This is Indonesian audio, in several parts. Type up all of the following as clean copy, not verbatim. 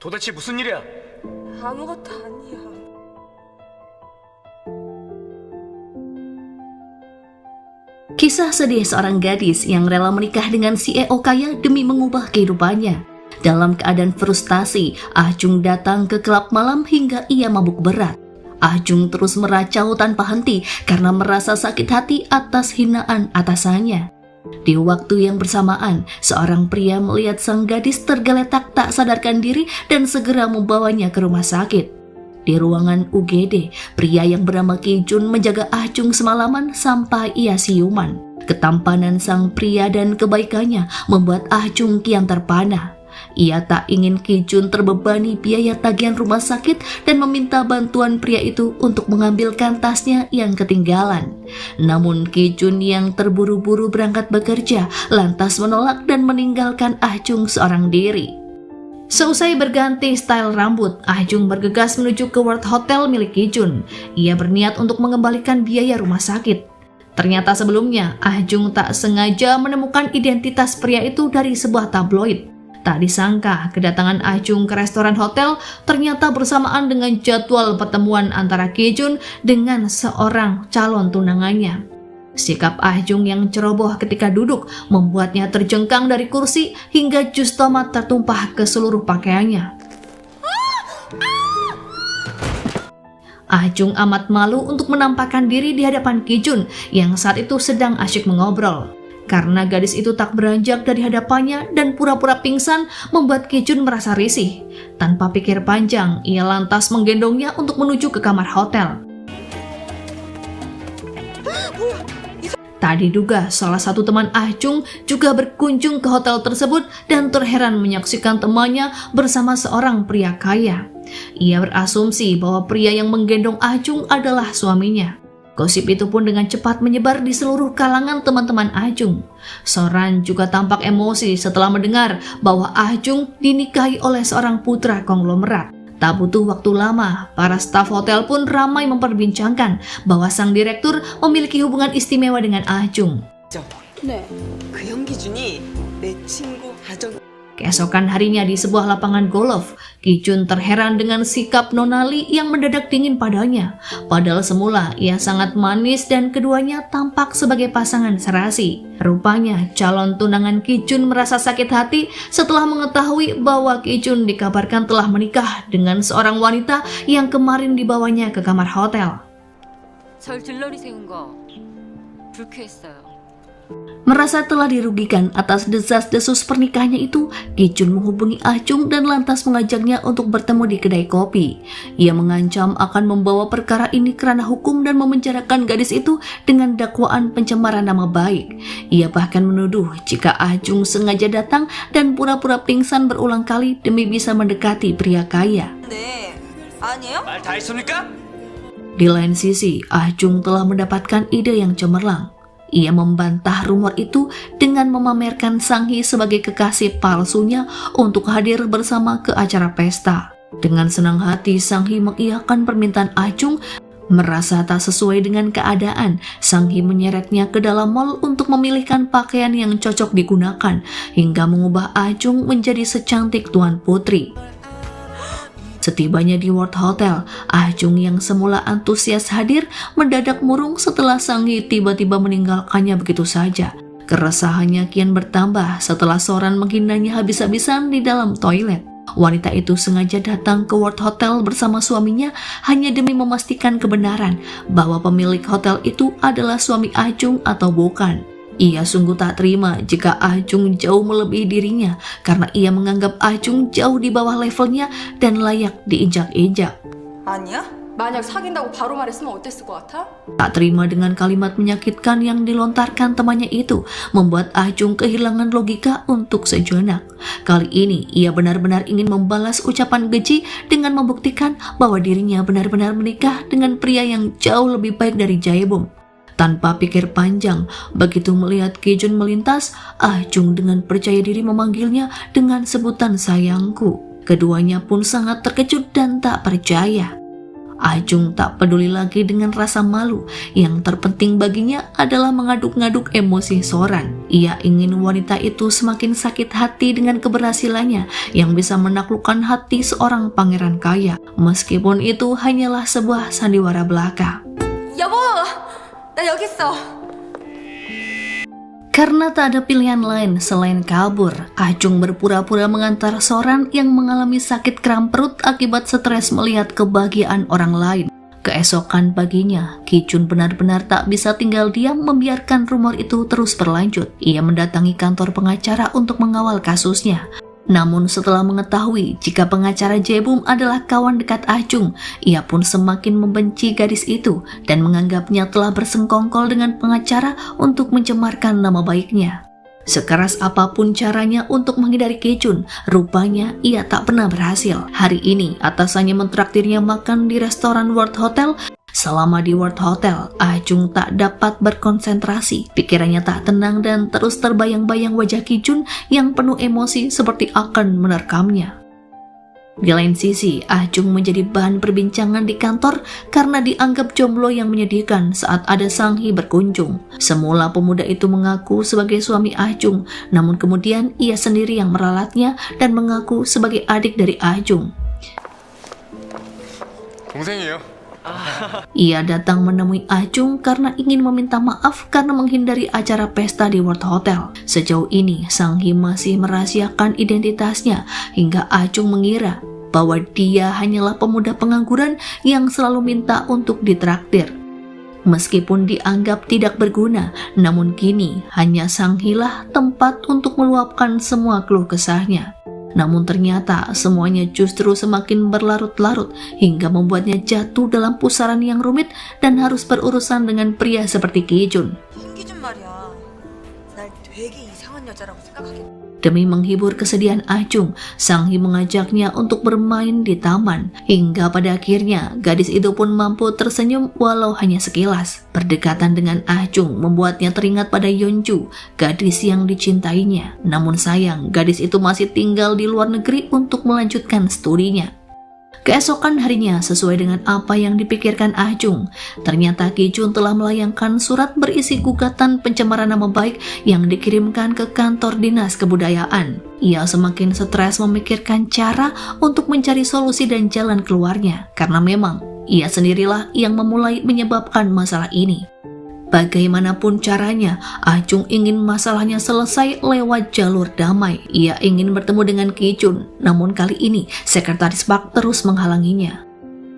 도대체 무슨 일이야? 아무것도 아니야. Kisah sedih seorang gadis yang rela menikah dengan CEO kaya demi mengubah kehidupannya. Dalam keadaan frustasi, Ah Jung datang ke klub malam hingga ia mabuk berat. Ah Jung terus meracau tanpa henti karena merasa sakit hati atas hinaan atasannya. Di waktu yang bersamaan, seorang pria melihat sang gadis tergeletak tak sadarkan diri dan segera membawanya ke rumah sakit. Di ruangan UGD, pria yang bernama Ki Jun menjaga Ah Jung semalaman sampai ia siuman. Ketampanan sang pria dan kebaikannya membuat Ah Jung kian terpana. Ia tak ingin Ki Jun terbebani biaya tagihan rumah sakit dan meminta bantuan pria itu untuk mengambilkan tasnya yang ketinggalan. Namun Ki Jun yang terburu-buru berangkat bekerja lantas menolak dan meninggalkan Ah Jung seorang diri. Seusai berganti style rambut, Ah Jung bergegas menuju ke World Hotel milik Ki Jun. Ia berniat untuk mengembalikan biaya rumah sakit. Ternyata sebelumnya, Ah Jung tak sengaja menemukan identitas pria itu dari sebuah tabloid. Tak disangka, kedatangan Ah Jung ke restoran hotel ternyata bersamaan dengan jadwal pertemuan antara Ki Jun dengan seorang calon tunangannya. Sikap Ah Jung yang ceroboh ketika duduk membuatnya terjengkang dari kursi hingga jus tomat tertumpah ke seluruh pakaiannya. Ah Jung amat malu untuk menampakkan diri di hadapan Ki Jun yang saat itu sedang asyik mengobrol. Karena gadis itu tak beranjak dari hadapannya dan pura-pura pingsan membuat Ki Jun merasa risih. Tanpa pikir panjang, ia lantas menggendongnya untuk menuju ke kamar hotel. Tak diduga, salah satu teman Ah Jung juga berkunjung ke hotel tersebut dan terheran menyaksikan temannya bersama seorang pria kaya. Ia berasumsi bahwa pria yang menggendong Ah Jung adalah suaminya. Gosip itu pun dengan cepat menyebar di seluruh kalangan teman-teman Ah Jung. Soran juga tampak emosi setelah mendengar bahwa Ah Jung dinikahi oleh seorang putra konglomerat. Tak butuh waktu lama, para staf hotel pun ramai memperbincangkan bahwa sang direktur memiliki hubungan istimewa dengan Ah Jung. 네. 그 연기준이 내 친구 아정. Keesokan harinya di sebuah lapangan golf, Ki Jun terheran dengan sikap Nonali yang mendadak dingin padanya. Padahal semula ia sangat manis dan keduanya tampak sebagai pasangan serasi. Rupanya calon tunangan Ki Jun merasa sakit hati setelah mengetahui bahwa Ki Jun dikabarkan telah menikah dengan seorang wanita yang kemarin dibawanya ke kamar hotel. 절 들러리 세운 거 불쾌했어요. Merasa telah dirugikan atas desas-desus pernikahannya itu, Ki Jun menghubungi Ah Jung dan lantas mengajaknya untuk bertemu di kedai kopi. Ia mengancam akan membawa perkara ini ke ranah hukum dan memenjarakan gadis itu dengan dakwaan pencemaran nama baik. Ia bahkan menuduh jika Ah Jung sengaja datang dan pura-pura pingsan berulang kali demi bisa mendekati pria kaya. 네. 아니에요? 말 다 했습니까? Di lain sisi, Ah Jung telah mendapatkan ide yang cemerlang. Ia membantah rumor itu dengan memamerkan Sang Hee sebagai kekasih palsunya untuk hadir bersama ke acara pesta. Dengan senang hati, Sang Hee mengiyakan permintaan Ah Jung. Merasa tak sesuai dengan keadaan, Sang Hee menyeretnya ke dalam mall untuk memilihkan pakaian yang cocok digunakan, hingga mengubah Ah Jung menjadi secantik Tuan Putri. Setibanya di World Hotel, Ah Jung yang semula antusias hadir mendadak murung setelah Sang Hee tiba-tiba meninggalkannya begitu saja. Keresahannya kian bertambah setelah Soran menghinanya habis-habisan di dalam toilet. Wanita itu sengaja datang ke World Hotel bersama suaminya hanya demi memastikan kebenaran bahwa pemilik hotel itu adalah suami Ah Jung atau bukan. Ia sungguh tak terima jika Ah Jung jauh melebihi dirinya karena ia menganggap Ah Jung jauh di bawah levelnya dan layak diinjak-injak. 아니야? 만약 사귄다고 바로 말했으면 어땠을 것 같아? Tak terima dengan kalimat menyakitkan yang dilontarkan temannya itu membuat Ah Jung kehilangan logika untuk sejenak. Kali ini ia benar-benar ingin membalas ucapan keji dengan membuktikan bahwa dirinya benar-benar menikah dengan pria yang jauh lebih baik dari Jaebom. Tanpa pikir panjang, begitu melihat Ki Jun melintas, Ah Jung dengan percaya diri memanggilnya dengan sebutan sayangku. Keduanya pun sangat terkejut dan tak percaya. Ajung tak peduli lagi dengan rasa malu. Yang terpenting baginya adalah mengaduk-ngaduk emosi Soran. Ia ingin wanita itu semakin sakit hati dengan keberhasilannya yang bisa menaklukkan hati seorang pangeran kaya. Meskipun itu hanyalah sebuah sandiwara belaka. 여보, 나 여기 있어. Karena tak ada pilihan lain selain kabur, Ajung berpura-pura mengantar Soran yang mengalami sakit kram perut akibat stres melihat kebahagiaan orang lain. Keesokan paginya, Ki-jun benar-benar tak bisa tinggal diam membiarkan rumor itu terus berlanjut. Ia mendatangi kantor pengacara untuk mengawal kasusnya. Namun setelah mengetahui jika pengacara Jae-bum adalah kawan dekat Ajung, ia pun semakin membenci gadis itu dan menganggapnya telah bersengkongkol dengan pengacara untuk mencemarkan nama baiknya. Sekeras apapun caranya untuk menghindari Ki-jun, rupanya ia tak pernah berhasil. Hari ini atasannya mentraktirnya makan di restoran World Hotel. Selama di World Hotel, Ajung tak dapat berkonsentrasi. Pikirannya tak tenang dan terus terbayang-bayang wajah Ki-jun yang penuh emosi seperti akan menerkamnya. Di lain sisi, Ajung menjadi bahan perbincangan di kantor karena dianggap jomblo yang menyedihkan saat ada Sang-hee berkunjung. Semula pemuda itu mengaku sebagai suami Ajung, namun kemudian ia sendiri yang meralatnya dan mengaku sebagai adik dari Ajung. 동생이에요. Ia datang menemui Ajung karena ingin meminta maaf karena menghindari acara pesta di World Hotel. Sejauh ini, Sang-hee masih merahasiakan identitasnya hingga Ajung mengira bahwa dia hanyalah pemuda pengangguran yang selalu minta untuk ditraktir. Meskipun dianggap tidak berguna, namun kini hanya Sang-hee lah tempat untuk meluapkan semua keluh kesahnya. Namun ternyata semuanya justru semakin berlarut-larut hingga membuatnya jatuh dalam pusaran yang rumit dan harus berurusan dengan pria seperti Ki-jun. 현기준 말이야. 날 되게 이상한 여자라고 생각하겠. Demi menghibur kesedihan Ajung, Sang-hee mengajaknya untuk bermain di taman. Hingga pada akhirnya, gadis itu pun mampu tersenyum walau hanya sekilas. Berdekatan dengan Ajung membuatnya teringat pada Yeonju, gadis yang dicintainya. Namun sayang, gadis itu masih tinggal di luar negeri untuk melanjutkan studinya. Keesokan harinya, sesuai dengan apa yang dipikirkan Ajung, ternyata Ki-jun telah melayangkan surat berisi gugatan pencemaran nama baik yang dikirimkan ke kantor dinas kebudayaan. Ia semakin stres memikirkan cara untuk mencari solusi dan jalan keluarnya, karena memang ia sendirilah yang memulai menyebabkan masalah ini. Bagaimanapun caranya, Ajung ingin masalahnya selesai lewat jalur damai. Ia ingin bertemu dengan Ki-jun, namun kali ini Sekretaris Park terus menghalanginya.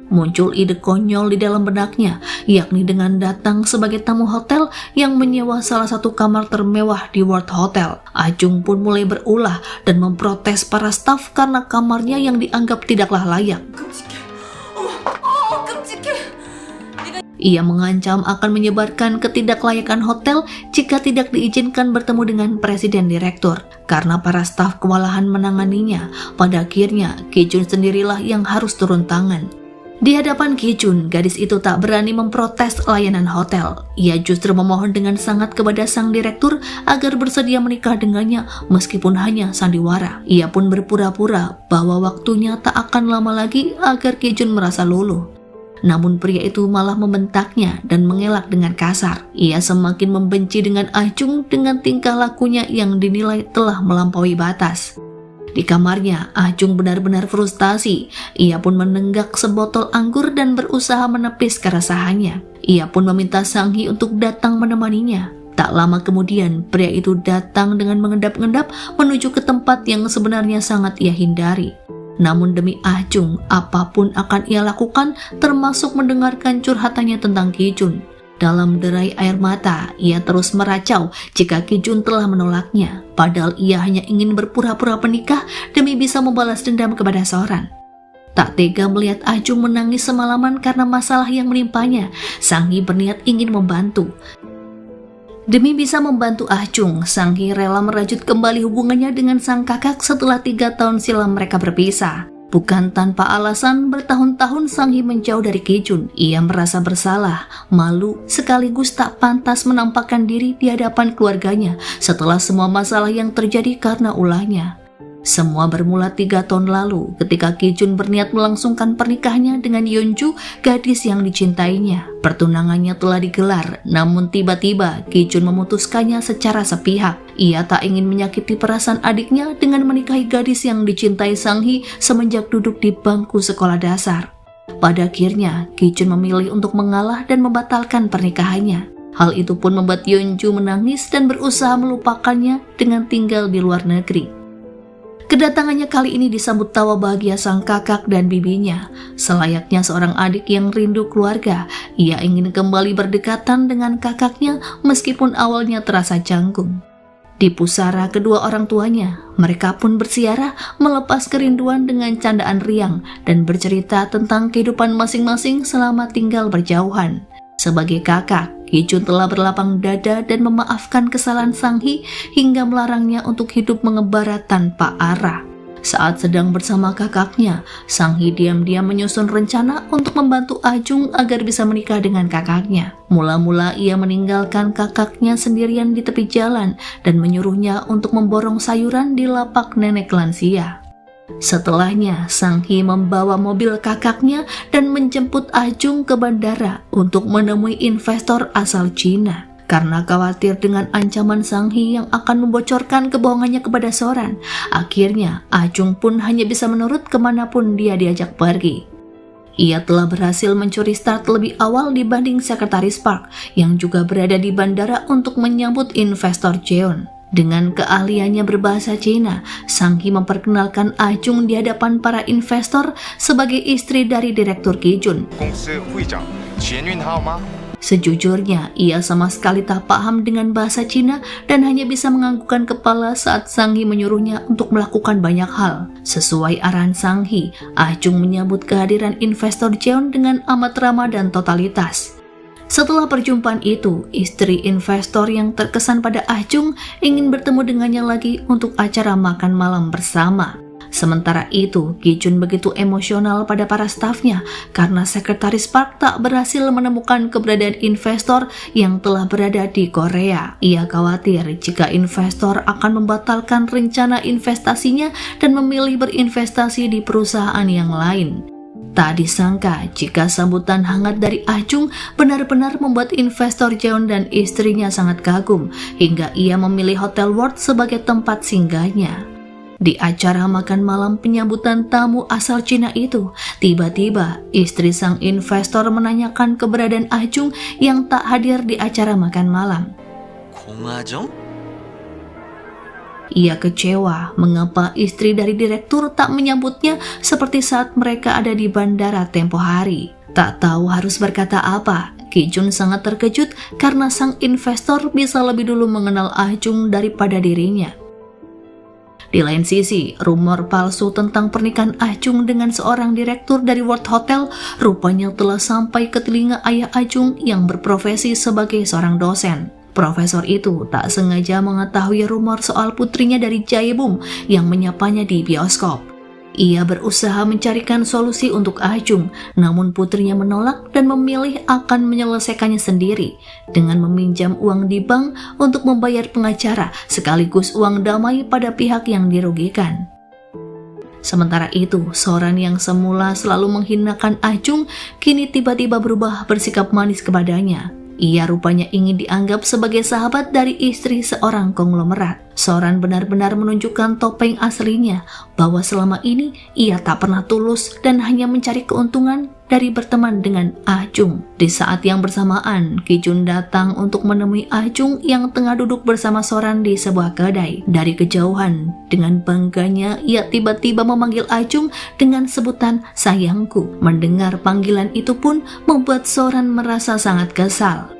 Muncul ide konyol di dalam benaknya, yakni dengan datang sebagai tamu hotel yang menyewa salah satu kamar termewah di World Hotel. Ajung pun mulai berulah dan memprotes para staf karena kamarnya yang dianggap tidaklah layak. Ia mengancam akan menyebarkan ketidaklayakan hotel jika tidak diizinkan bertemu dengan presiden direktur. Karena para staf kewalahan menanganinya, pada akhirnya Ki-jun sendirilah yang harus turun tangan. Di hadapan Ki-jun, gadis itu tak berani memprotes layanan hotel. Ia justru memohon dengan sangat kepada sang direktur agar bersedia menikah dengannya meskipun hanya sandiwara. Ia pun berpura-pura bahwa waktunya tak akan lama lagi agar Ki-jun merasa luluh. Namun pria itu malah membentaknya dan mengelak dengan kasar. Ia semakin membenci dengan Ajung dengan tingkah lakunya yang dinilai telah melampaui batas. Di kamarnya, Ajung benar-benar frustasi. Ia pun menenggak sebotol anggur dan berusaha menepis keresahannya. Ia pun meminta Sang-hee untuk datang menemaninya. Tak lama kemudian, pria itu datang dengan mengendap-endap menuju ke tempat yang sebenarnya sangat ia hindari. Namun demi Ajung, apapun akan ia lakukan, termasuk mendengarkan curhatannya tentang Ki-jun. Dalam derai air mata, ia terus meracau jika Ki-jun telah menolaknya. Padahal ia hanya ingin berpura-pura menikah demi bisa membalas dendam kepada Soran. Tak tega melihat Ajung menangis semalaman karena masalah yang menimpanya, Sang-hee berniat ingin membantu. Demi bisa membantu Ajung, Sang-hee rela merajut kembali hubungannya dengan sang kakak setelah 3 tahun silam mereka berpisah. Bukan tanpa alasan, bertahun-tahun Sang-hee menjauh dari Ki-jun. Ia merasa bersalah, malu, sekaligus tak pantas menampakkan diri di hadapan keluarganya setelah semua masalah yang terjadi karena ulahnya. Semua bermula 3 tahun lalu ketika Ki Jun berniat melangsungkan pernikahannya dengan Yeonju, gadis yang dicintainya. Pertunangannya telah digelar, namun tiba-tiba Ki Jun memutuskannya secara sepihak. Ia tak ingin menyakiti perasaan adiknya dengan menikahi gadis yang dicintai Sang Hee semenjak duduk di bangku sekolah dasar. Pada akhirnya, Ki Jun memilih untuk mengalah dan membatalkan pernikahannya. Hal itu pun membuat Yeonju menangis dan berusaha melupakannya dengan tinggal di luar negeri. Kedatangannya kali ini disambut tawa bahagia sang kakak dan bibinya. Selayaknya seorang adik yang rindu keluarga, ia ingin kembali berdekatan dengan kakaknya meskipun awalnya terasa canggung. Di pusara kedua orang tuanya, mereka pun bersiarah melepas kerinduan dengan candaan riang dan bercerita tentang kehidupan masing-masing selama tinggal berjauhan. Sebagai kakak, Ki Jun telah berlapang dada dan memaafkan kesalahan Sang Hee hingga melarangnya untuk hidup mengebara tanpa arah. Saat sedang bersama kakaknya, Sang Hee diam-diam menyusun rencana untuk membantu Ajung agar bisa menikah dengan kakaknya. Mula-mula ia meninggalkan kakaknya sendirian di tepi jalan dan menyuruhnya untuk memborong sayuran di lapak nenek lansia. Setelahnya, Sang Hee membawa mobil kakaknya dan menjemput Ajung ke bandara untuk menemui investor asal Cina. Karena khawatir dengan ancaman Sang Hee yang akan membocorkan kebohongannya kepada Soran, akhirnya Ajung pun hanya bisa menurut kemanapun dia diajak pergi. Ia telah berhasil mencuri start lebih awal dibanding Sekretaris Park yang juga berada di bandara untuk menyambut investor Jeon. Dengan keahliannya berbahasa Cina, Sang Hee memperkenalkan Ajung di hadapan para investor sebagai istri dari Direktur Ki Jun. Sejujurnya, ia sama sekali tak paham dengan bahasa Cina dan hanya bisa menganggukkan kepala saat Sang Hee menyuruhnya untuk melakukan banyak hal. Sesuai arahan Sang Hee, Ajung menyambut kehadiran investor Jeon dengan amat ramah dan totalitas. Setelah perjumpaan itu, istri investor yang terkesan pada Ajung ingin bertemu dengannya lagi untuk acara makan malam bersama. Sementara itu, Ki Jun begitu emosional pada para stafnya karena Sekretaris Park tak berhasil menemukan keberadaan investor yang telah berada di Korea. Ia khawatir jika investor akan membatalkan rencana investasinya dan memilih berinvestasi di perusahaan yang lain. Tak disangka jika sambutan hangat dari Ajung benar-benar membuat investor Jeon dan istrinya sangat kagum hingga ia memilih Hotel World sebagai tempat singgahnya. Di acara makan malam penyambutan tamu asal Cina itu, tiba-tiba istri sang investor menanyakan keberadaan Ajung yang tak hadir di acara makan malam. 공아정? Ia kecewa mengapa istri dari direktur tak menyambutnya seperti saat mereka ada di bandara tempo hari. Tak tahu harus berkata apa, Ki Jun sangat terkejut karena sang investor bisa lebih dulu mengenal Ajung daripada dirinya. Di lain sisi, rumor palsu tentang pernikahan Ajung dengan seorang direktur dari World Hotel rupanya telah sampai ke telinga ayah Ajung yang berprofesi sebagai seorang dosen. Profesor itu tak sengaja mengetahui rumor soal putrinya dari Jaebum yang menyapanya di bioskop. Ia berusaha mencarikan solusi untuk Ajung, namun putrinya menolak dan memilih akan menyelesaikannya sendiri dengan meminjam uang di bank untuk membayar pengacara sekaligus uang damai pada pihak yang dirugikan. Sementara itu, Soran yang semula selalu menghinakan Ajung kini tiba-tiba berubah bersikap manis kepadanya. Ia rupanya ingin dianggap sebagai sahabat dari istri seorang konglomerat. Soran benar-benar menunjukkan topeng aslinya bahwa selama ini ia tak pernah tulus dan hanya mencari keuntungan dari berteman dengan Ajung. Di saat yang bersamaan, Ki Jun datang untuk menemui Ajung yang tengah duduk bersama Soran di sebuah kedai. Dari kejauhan, dengan bangganya ia tiba-tiba memanggil Ajung dengan sebutan sayangku. Mendengar panggilan itu pun membuat Soran merasa sangat kesal.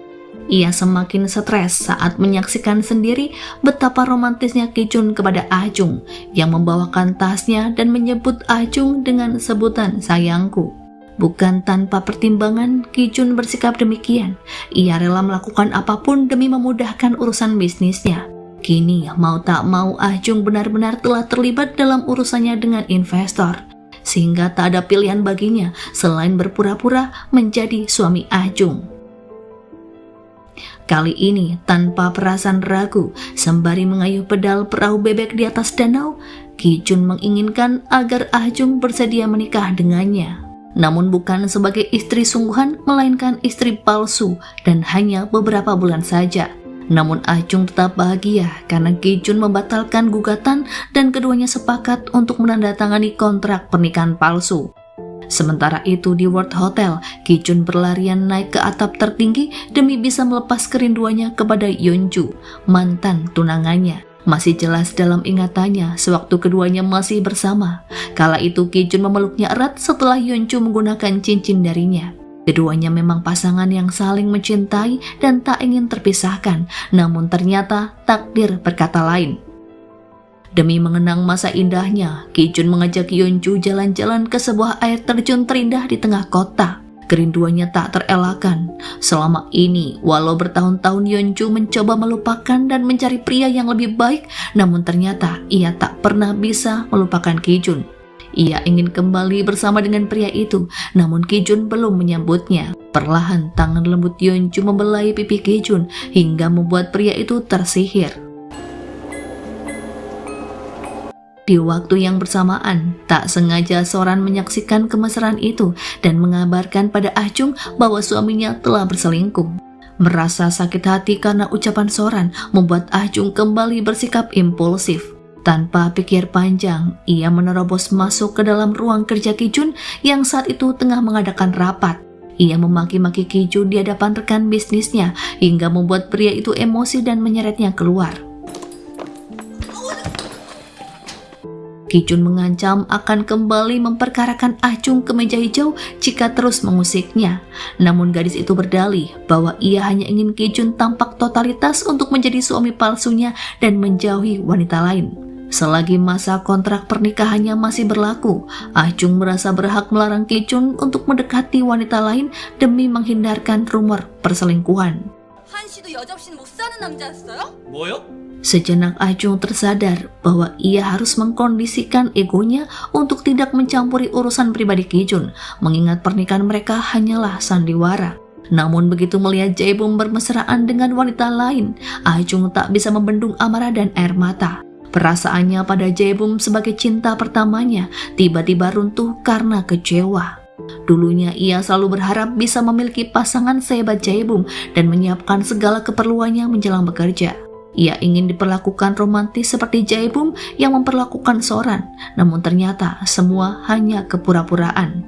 Ia semakin stres saat menyaksikan sendiri betapa romantisnya Ki Jun kepada Ajung yang membawakan tasnya dan menyebut Ajung dengan sebutan sayangku. Bukan tanpa pertimbangan, Ki Jun bersikap demikian. Ia rela melakukan apapun demi memudahkan urusan bisnisnya. Kini mau tak mau Ajung benar-benar telah terlibat dalam urusannya dengan investor, sehingga tak ada pilihan baginya selain berpura-pura menjadi suami Ajung. Kali ini, tanpa perasaan ragu, sembari mengayuh pedal perahu bebek di atas danau, Ki Jun menginginkan agar Ah Jung bersedia menikah dengannya. Namun bukan sebagai istri sungguhan, melainkan istri palsu dan hanya beberapa bulan saja. Namun Ah Jung tetap bahagia karena Ki Jun membatalkan gugatan dan keduanya sepakat untuk menandatangani kontrak pernikahan palsu. Sementara itu di World Hotel, Ki Jun berlarian naik ke atap tertinggi demi bisa melepas kerinduannya kepada Yeonju, mantan tunangannya. Masih jelas dalam ingatannya sewaktu keduanya masih bersama. Kala itu Ki Jun memeluknya erat setelah Yeonju menggunakan cincin darinya. Keduanya memang pasangan yang saling mencintai dan tak ingin terpisahkan, namun ternyata takdir berkata lain. Demi mengenang masa indahnya, Ki Jun mengajak Yeonju jalan-jalan ke sebuah air terjun terindah di tengah kota. Kerinduannya tak terelakkan. Selama ini, walau bertahun-tahun Yeonju mencoba melupakan dan mencari pria yang lebih baik, namun ternyata ia tak pernah bisa melupakan Ki Jun. Ia ingin kembali bersama dengan pria itu, namun Ki Jun belum menyambutnya. Perlahan tangan lembut Yeonju membelai pipi Ki Jun hingga membuat pria itu tersihir. Di waktu yang bersamaan, tak sengaja Soran menyaksikan kemesraan itu dan mengabarkan pada Ah Jung bahwa suaminya telah berselingkuh. Merasa sakit hati karena ucapan Soran membuat Ah Jung kembali bersikap impulsif. Tanpa pikir panjang, ia menerobos masuk ke dalam ruang kerja Ki Jun yang saat itu tengah mengadakan rapat. Ia memaki-maki Ki Jun di hadapan rekan bisnisnya hingga membuat pria itu emosi dan menyeretnya keluar. Ki Jun mengancam akan kembali memperkarakan Ah Jung ke meja hijau jika terus mengusiknya. Namun gadis itu berdalih bahwa ia hanya ingin Ki Jun tampak totalitas untuk menjadi suami palsunya dan menjauhi wanita lain. Selagi masa kontrak pernikahannya masih berlaku, Ah Jung merasa berhak melarang Ki Jun untuk mendekati wanita lain demi menghindarkan rumor perselingkuhan. 한 씨도 여자 없이는 못 사는 남자였어요? 뭐요? Sejenak Ah Jung tersadar bahwa ia harus mengkondisikan egonya untuk tidak mencampuri urusan pribadi Ki Jun, mengingat pernikahan mereka hanyalah sandiwara. Namun begitu melihat Jae-bum bermesraan dengan wanita lain, Ah Jung tak bisa membendung amarah dan air mata. Perasaannya pada Jae-bum sebagai cinta pertamanya tiba-tiba runtuh karena kecewa. Dulunya ia selalu berharap bisa memiliki pasangan sehebat Jae-bum dan menyiapkan segala keperluannya menjelang bekerja. Ia ingin diperlakukan romantis seperti Jae-bum yang memperlakukan Soran, namun ternyata semua hanya kepura-puraan.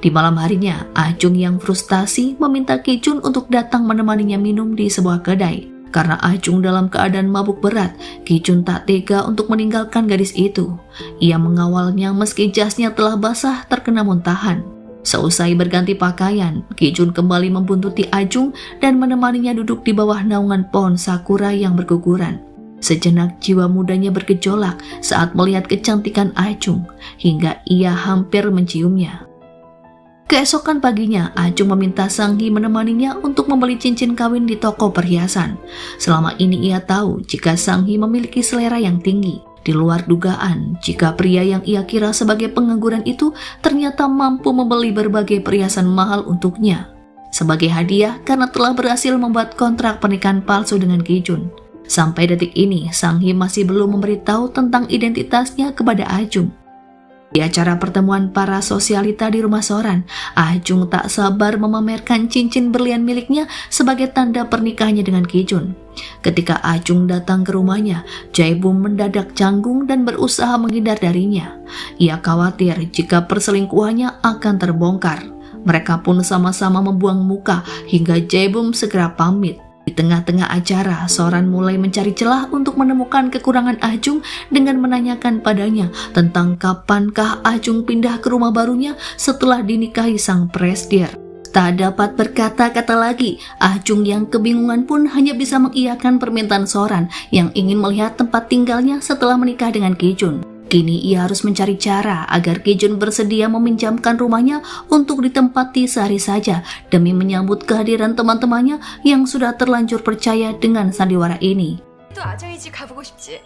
Di malam harinya, Ah Jung yang frustasi meminta Ki Jun untuk datang menemaninya minum di sebuah kedai. Karena Ah Jung dalam keadaan mabuk berat, Ki Jun tak tega untuk meninggalkan gadis itu. Ia mengawalnya meski jasnya telah basah terkena muntahan. Seusai berganti pakaian, Ki Jun kembali membuntuti Ah Jung dan menemaninya duduk di bawah naungan pohon sakura yang berguguran. Sejenak jiwa mudanya bergejolak saat melihat kecantikan Ah Jung, hingga ia hampir menciumnya. Keesokan paginya, Ah Jung meminta Sang Hee menemaninya untuk membeli cincin kawin di toko perhiasan. Selama ini ia tahu jika Sang Hee memiliki selera yang tinggi. Di luar dugaan, jika pria yang ia kira sebagai pengangguran itu ternyata mampu membeli berbagai perhiasan mahal untuknya. Sebagai hadiah karena telah berhasil membuat kontrak pernikahan palsu dengan Ki Jun. Sampai detik ini, Sang Hee masih belum memberitahu tentang identitasnya kepada Ah Jung. Di acara pertemuan para sosialita di rumah Soran, Ah Jung tak sabar memamerkan cincin berlian miliknya sebagai tanda pernikahannya dengan Ki Jun. Ketika Ah Jung datang ke rumahnya, Jae-bum mendadak canggung dan berusaha menghindar darinya. Ia khawatir jika perselingkuhannya akan terbongkar. Mereka pun sama-sama membuang muka hingga Jae-bum segera pamit. Di tengah-tengah acara, Soran mulai mencari celah untuk menemukan kekurangan Ah Jung dengan menanyakan padanya tentang kapankah Ah Jung pindah ke rumah barunya setelah dinikahi sang presdir. Tak dapat berkata-kata lagi, Ah Jung yang kebingungan pun hanya bisa mengiyakan permintaan Soran yang ingin melihat tempat tinggalnya setelah menikah dengan Ki Jun. Kini ia harus mencari cara agar Ki Jun bersedia meminjamkan rumahnya untuk ditempati sehari saja demi menyambut kehadiran teman-temannya yang sudah terlanjur percaya dengan sandiwara ini. 또 아정이 집 가보고 싶지?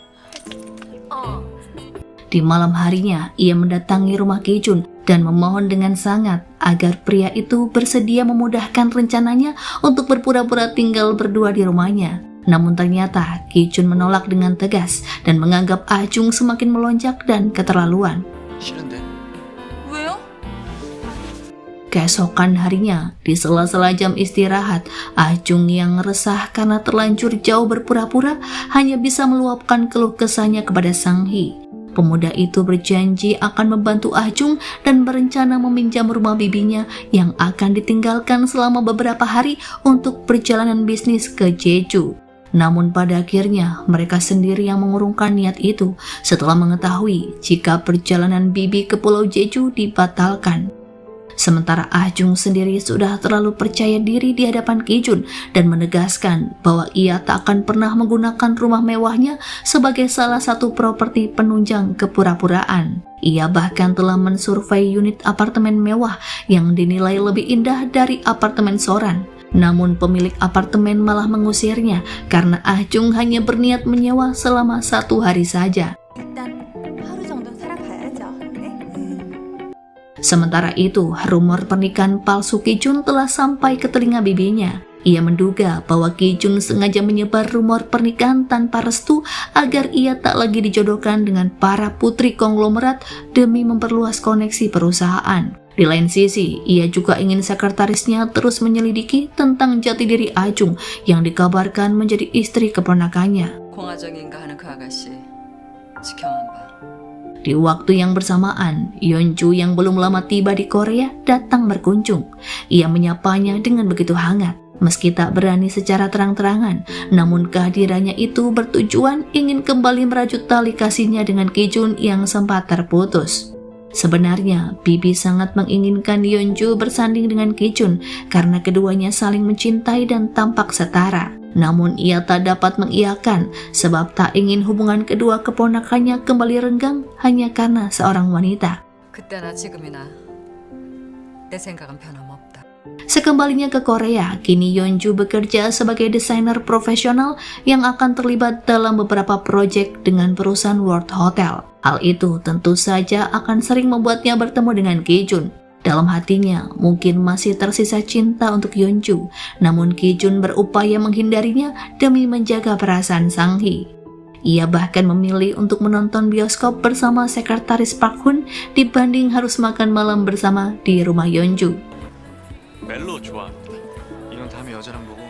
Di malam harinya, ia mendatangi rumah Ki Jun dan memohon dengan sangat agar pria itu bersedia memudahkan rencananya untuk berpura-pura tinggal berdua di rumahnya. Namun ternyata Ki-jun menolak dengan tegas dan menganggap Ah-jung semakin melonjak dan keterlaluan. 싫은데. 왜요? Keesokan harinya, di sela-sela jam istirahat, Ah-jung yang resah karena terlanjur jauh berpura-pura hanya bisa meluapkan keluh kesahnya kepada Sang-hee. Pemuda itu berjanji akan membantu Ah-jung dan berencana meminjam rumah bibinya yang akan ditinggalkan selama beberapa hari untuk perjalanan bisnis ke Jeju. Namun pada akhirnya mereka sendiri yang mengurungkan niat itu setelah mengetahui jika perjalanan bibi ke Pulau Jeju dibatalkan. Sementara Ah-jung sendiri sudah terlalu percaya diri di hadapan Ki-jun dan menegaskan bahwa ia tak akan pernah menggunakan rumah mewahnya sebagai salah satu properti penunjang kepura-puraan. Ia bahkan telah mensurvei unit apartemen mewah yang dinilai lebih indah dari apartemen Soran. Namun pemilik apartemen malah mengusirnya karena Ah-jung hanya berniat menyewa selama 1 hari saja. 일단 하루 정도는 살아가야죠. 네? Sementara itu, rumor pernikahan palsu Ki-jun telah sampai ke telinga bibinya. Ia menduga bahwa Ki-jun sengaja menyebar rumor pernikahan tanpa restu agar ia tak lagi dijodohkan dengan para putri konglomerat demi memperluas koneksi perusahaan. Di lain sisi, ia juga ingin sekretarisnya terus menyelidiki tentang jati diri Ah-jung yang dikabarkan menjadi istri keponakannya. 공화정인가 하는 그 아가씨 지켜만 봐. Di waktu yang bersamaan, Yeonju yang belum lama tiba di Korea datang berkunjung. Ia menyapanya dengan begitu hangat. Meski tak berani secara terang-terangan, namun kehadirannya itu bertujuan ingin kembali merajut tali kasihnya dengan Ki-jun yang sempat terputus. Sebenarnya, Bibi sangat menginginkan Yeonju bersanding dengan Ki-jun karena keduanya saling mencintai dan tampak setara. Namun ia tak dapat mengiyakan sebab tak ingin hubungan kedua keponakannya kembali renggang hanya karena seorang wanita. 그때나 지금이나 내 생각은 변함없다. Sekembalinya ke Korea, kini Yeonju bekerja sebagai desainer profesional yang akan terlibat dalam beberapa proyek dengan perusahaan World Hotel. Hal itu tentu saja akan sering membuatnya bertemu dengan Ki-jun. Dalam hatinya mungkin masih tersisa cinta untuk Yeonju, namun Ki-jun berupaya menghindarinya demi menjaga perasaan Sang-hee. Ia bahkan memilih untuk menonton bioskop bersama sekretaris Park Hun dibanding harus makan malam bersama di rumah Yeonju. 멜로 좋아합니다. 이건 다음에 여자랑 보고.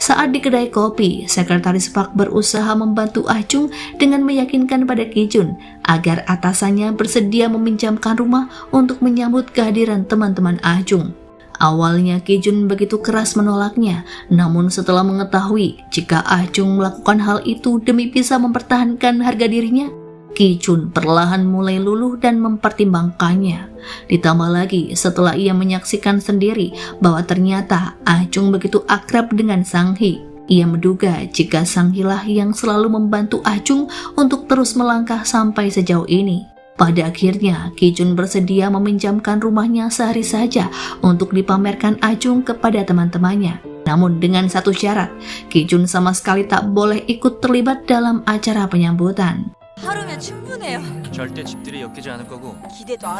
Saat di kedai kopi, sekretaris Park berusaha membantu Ah-jung dengan meyakinkan pada Ki-jun agar atasannya bersedia meminjamkan rumah untuk menyambut kehadiran teman-teman Ah-jung. Awalnya Ki-jun begitu keras menolaknya, namun setelah mengetahui jika Ah-jung melakukan hal itu demi bisa mempertahankan harga dirinya, Ki-jun perlahan mulai luluh dan mempertimbangkannya. Ditambah lagi setelah ia menyaksikan sendiri bahwa ternyata Ah-jung begitu akrab dengan Sang-hee. Ia menduga jika Sang-hee lah yang selalu membantu Ah-jung untuk terus melangkah sampai sejauh ini. Pada akhirnya, Ki-jun bersedia meminjamkan rumahnya sehari saja untuk dipamerkan Ah-jung kepada teman-temannya. Namun dengan satu syarat, Ki-jun sama sekali tak boleh ikut terlibat dalam acara penyambutan. 하루면 충분해요. 절대 집들이 엮이지 않을 거고. 기대도 안.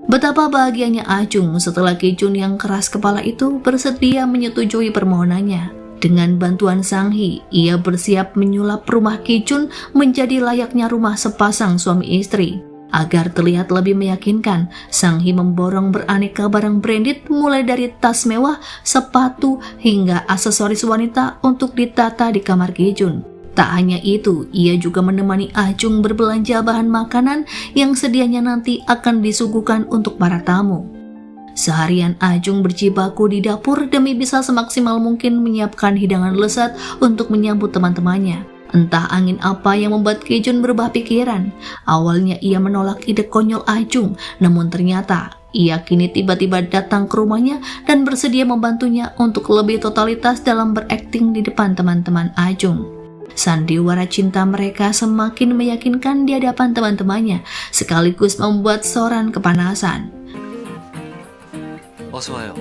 Betapa bahagianya Ah-jung setelah Ki-jun yang keras kepala itu bersedia menyetujui permohonannya. Dengan bantuan Sang-hee, ia bersiap menyulap rumah Ki-jun menjadi layaknya rumah sepasang suami istri. Agar terlihat lebih meyakinkan, Sang-hee memborong beraneka barang branded mulai dari tas mewah, sepatu, hingga aksesoris wanita untuk ditata di kamar Ki-jun. Tak hanya itu, ia juga menemani Ah-jung berbelanja bahan makanan yang sedianya nanti akan disuguhkan untuk para tamu. Seharian Ah-jung berjibaku di dapur demi bisa semaksimal mungkin menyiapkan hidangan lezat untuk menyambut teman-temannya. Entah angin apa yang membuat Ki-jun berubah pikiran. Awalnya ia menolak ide konyol Ah-jung, namun ternyata ia kini tiba-tiba datang ke rumahnya dan bersedia membantunya untuk lebih totalitas dalam berakting di depan teman-teman Ah-jung. Sandiwara cinta mereka semakin meyakinkan di hadapan teman-temannya, sekaligus membuat Soran kepanasan. 어서 와요.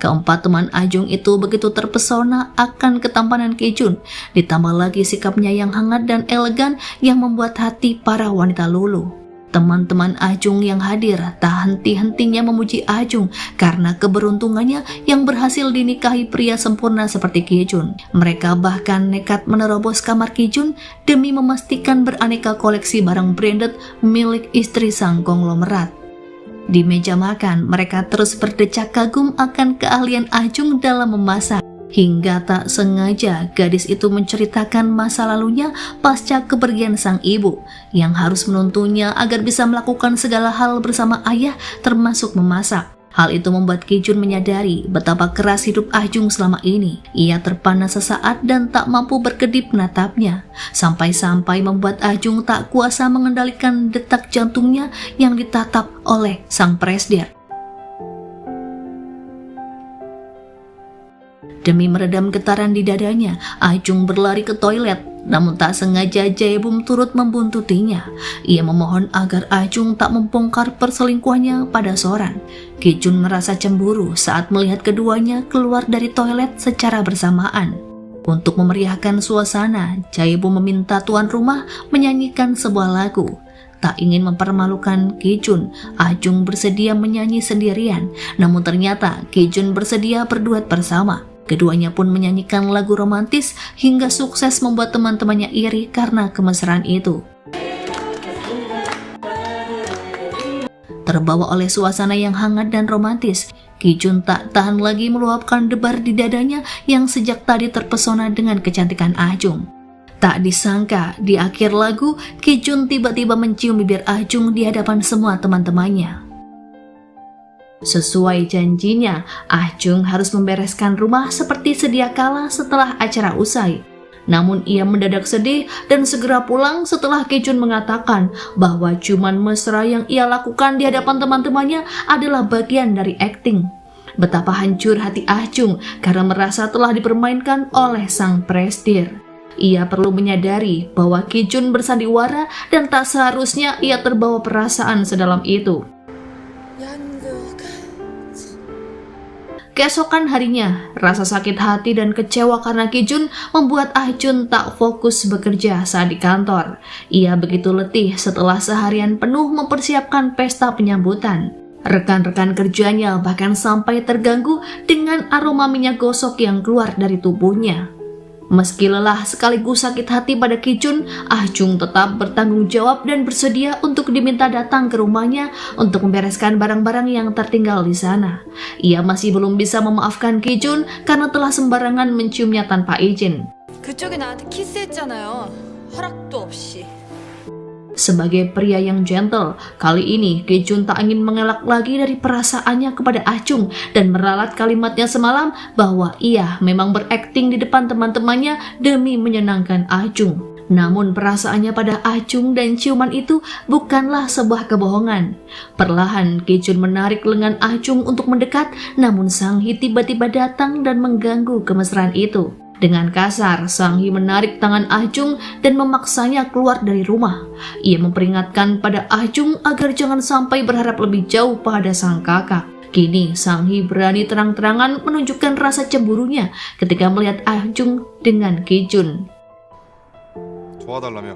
Keempat teman Ah-jung itu begitu terpesona akan ketampanan Ki-jun, ditambah lagi sikapnya yang hangat dan elegan yang membuat hati para wanita luluh. Teman-teman Ajung yang hadir tak henti-hentinya memuji Ajung karena keberuntungannya yang berhasil dinikahi pria sempurna seperti Ki Jun. Mereka bahkan nekat menerobos kamar Ki Jun demi memastikan beraneka koleksi barang branded milik istri sang konglomerat. Di meja makan, mereka terus berdecak kagum akan keahlian Ajung dalam memasak. Hingga tak sengaja gadis itu menceritakan masa lalunya pasca kepergian sang ibu yang harus menuntunnya agar bisa melakukan segala hal bersama ayah termasuk memasak. Hal itu membuat Ki Jun menyadari betapa keras hidup Ajung selama ini. Ia terpana sesaat dan tak mampu berkedip menatapnya. Sampai-sampai membuat Ajung tak kuasa mengendalikan detak jantungnya yang ditatap oleh sang presdir. Demi meredam getaran di dadanya, Ajung berlari ke toilet. Namun tak sengaja Jaebum turut membuntutinya. Ia memohon agar Ajung tak membongkar perselingkuhannya pada Soran. Ki Jun merasa cemburu saat melihat keduanya keluar dari toilet secara bersamaan. Untuk memeriahkan suasana, Jaebum meminta tuan rumah menyanyikan sebuah lagu. Tak ingin mempermalukan Ki Jun, Ajung bersedia menyanyi sendirian. Namun ternyata Ki Jun bersedia berduet bersama. Keduanya pun menyanyikan lagu romantis hingga sukses membuat teman-temannya iri karena kemesraan itu. Terbawa oleh suasana yang hangat dan romantis, Ki Jun tak tahan lagi meluapkan debar di dadanya yang sejak tadi terpesona dengan kecantikan Ajung. Tak disangka, di akhir lagu, Ki Jun tiba-tiba mencium bibir Ajung di hadapan semua teman-temannya. Sesuai janjinya, Ajung harus membereskan rumah seperti sedia kala setelah acara usai. Namun ia mendadak sedih dan segera pulang setelah Ki Jun mengatakan bahwa cuman mesra yang ia lakukan di hadapan teman-temannya adalah bagian dari akting. Betapa hancur hati Ajung karena merasa telah dipermainkan oleh sang presdir. Ia perlu menyadari bahwa Ki Jun bersandiwara dan tak seharusnya ia terbawa perasaan sedalam itu. Keesokan harinya, rasa sakit hati dan kecewa karena Ki Jun membuat Ajun tak fokus bekerja saat di kantor. Ia begitu letih setelah seharian penuh mempersiapkan pesta penyambutan. Rekan-rekan kerjanya bahkan sampai terganggu dengan aroma minyak gosok yang keluar dari tubuhnya. Meski lelah sekaligus sakit hati pada Ki Jun, Ajung tetap bertanggung jawab dan bersedia untuk diminta datang ke rumahnya untuk membereskan barang-barang yang tertinggal di sana. Ia masih belum bisa memaafkan Ki Jun karena telah sembarangan menciumnya tanpa izin. 그쪽이 나한테 키스했잖아요. 허락도 없이. Sebagai pria yang gentle, kali ini Ki Jun tak ingin mengelak lagi dari perasaannya kepada Ajung dan meralat kalimatnya semalam bahwa ia memang berakting di depan teman-temannya demi menyenangkan Ajung. Namun perasaannya pada Ajung dan ciuman itu bukanlah sebuah kebohongan. Perlahan Ki Jun menarik lengan Ajung untuk mendekat, namun Sang Hee tiba-tiba datang dan mengganggu kemesraan itu. Dengan kasar, Sang Hee menarik tangan Ajung dan memaksanya keluar dari rumah. Ia memperingatkan pada Ajung agar jangan sampai berharap lebih jauh pada sang kakak. Kini Sang Hee berani terang-terangan menunjukkan rasa cemburunya ketika melihat Ajung dengan Ki Jun. 도와달라며.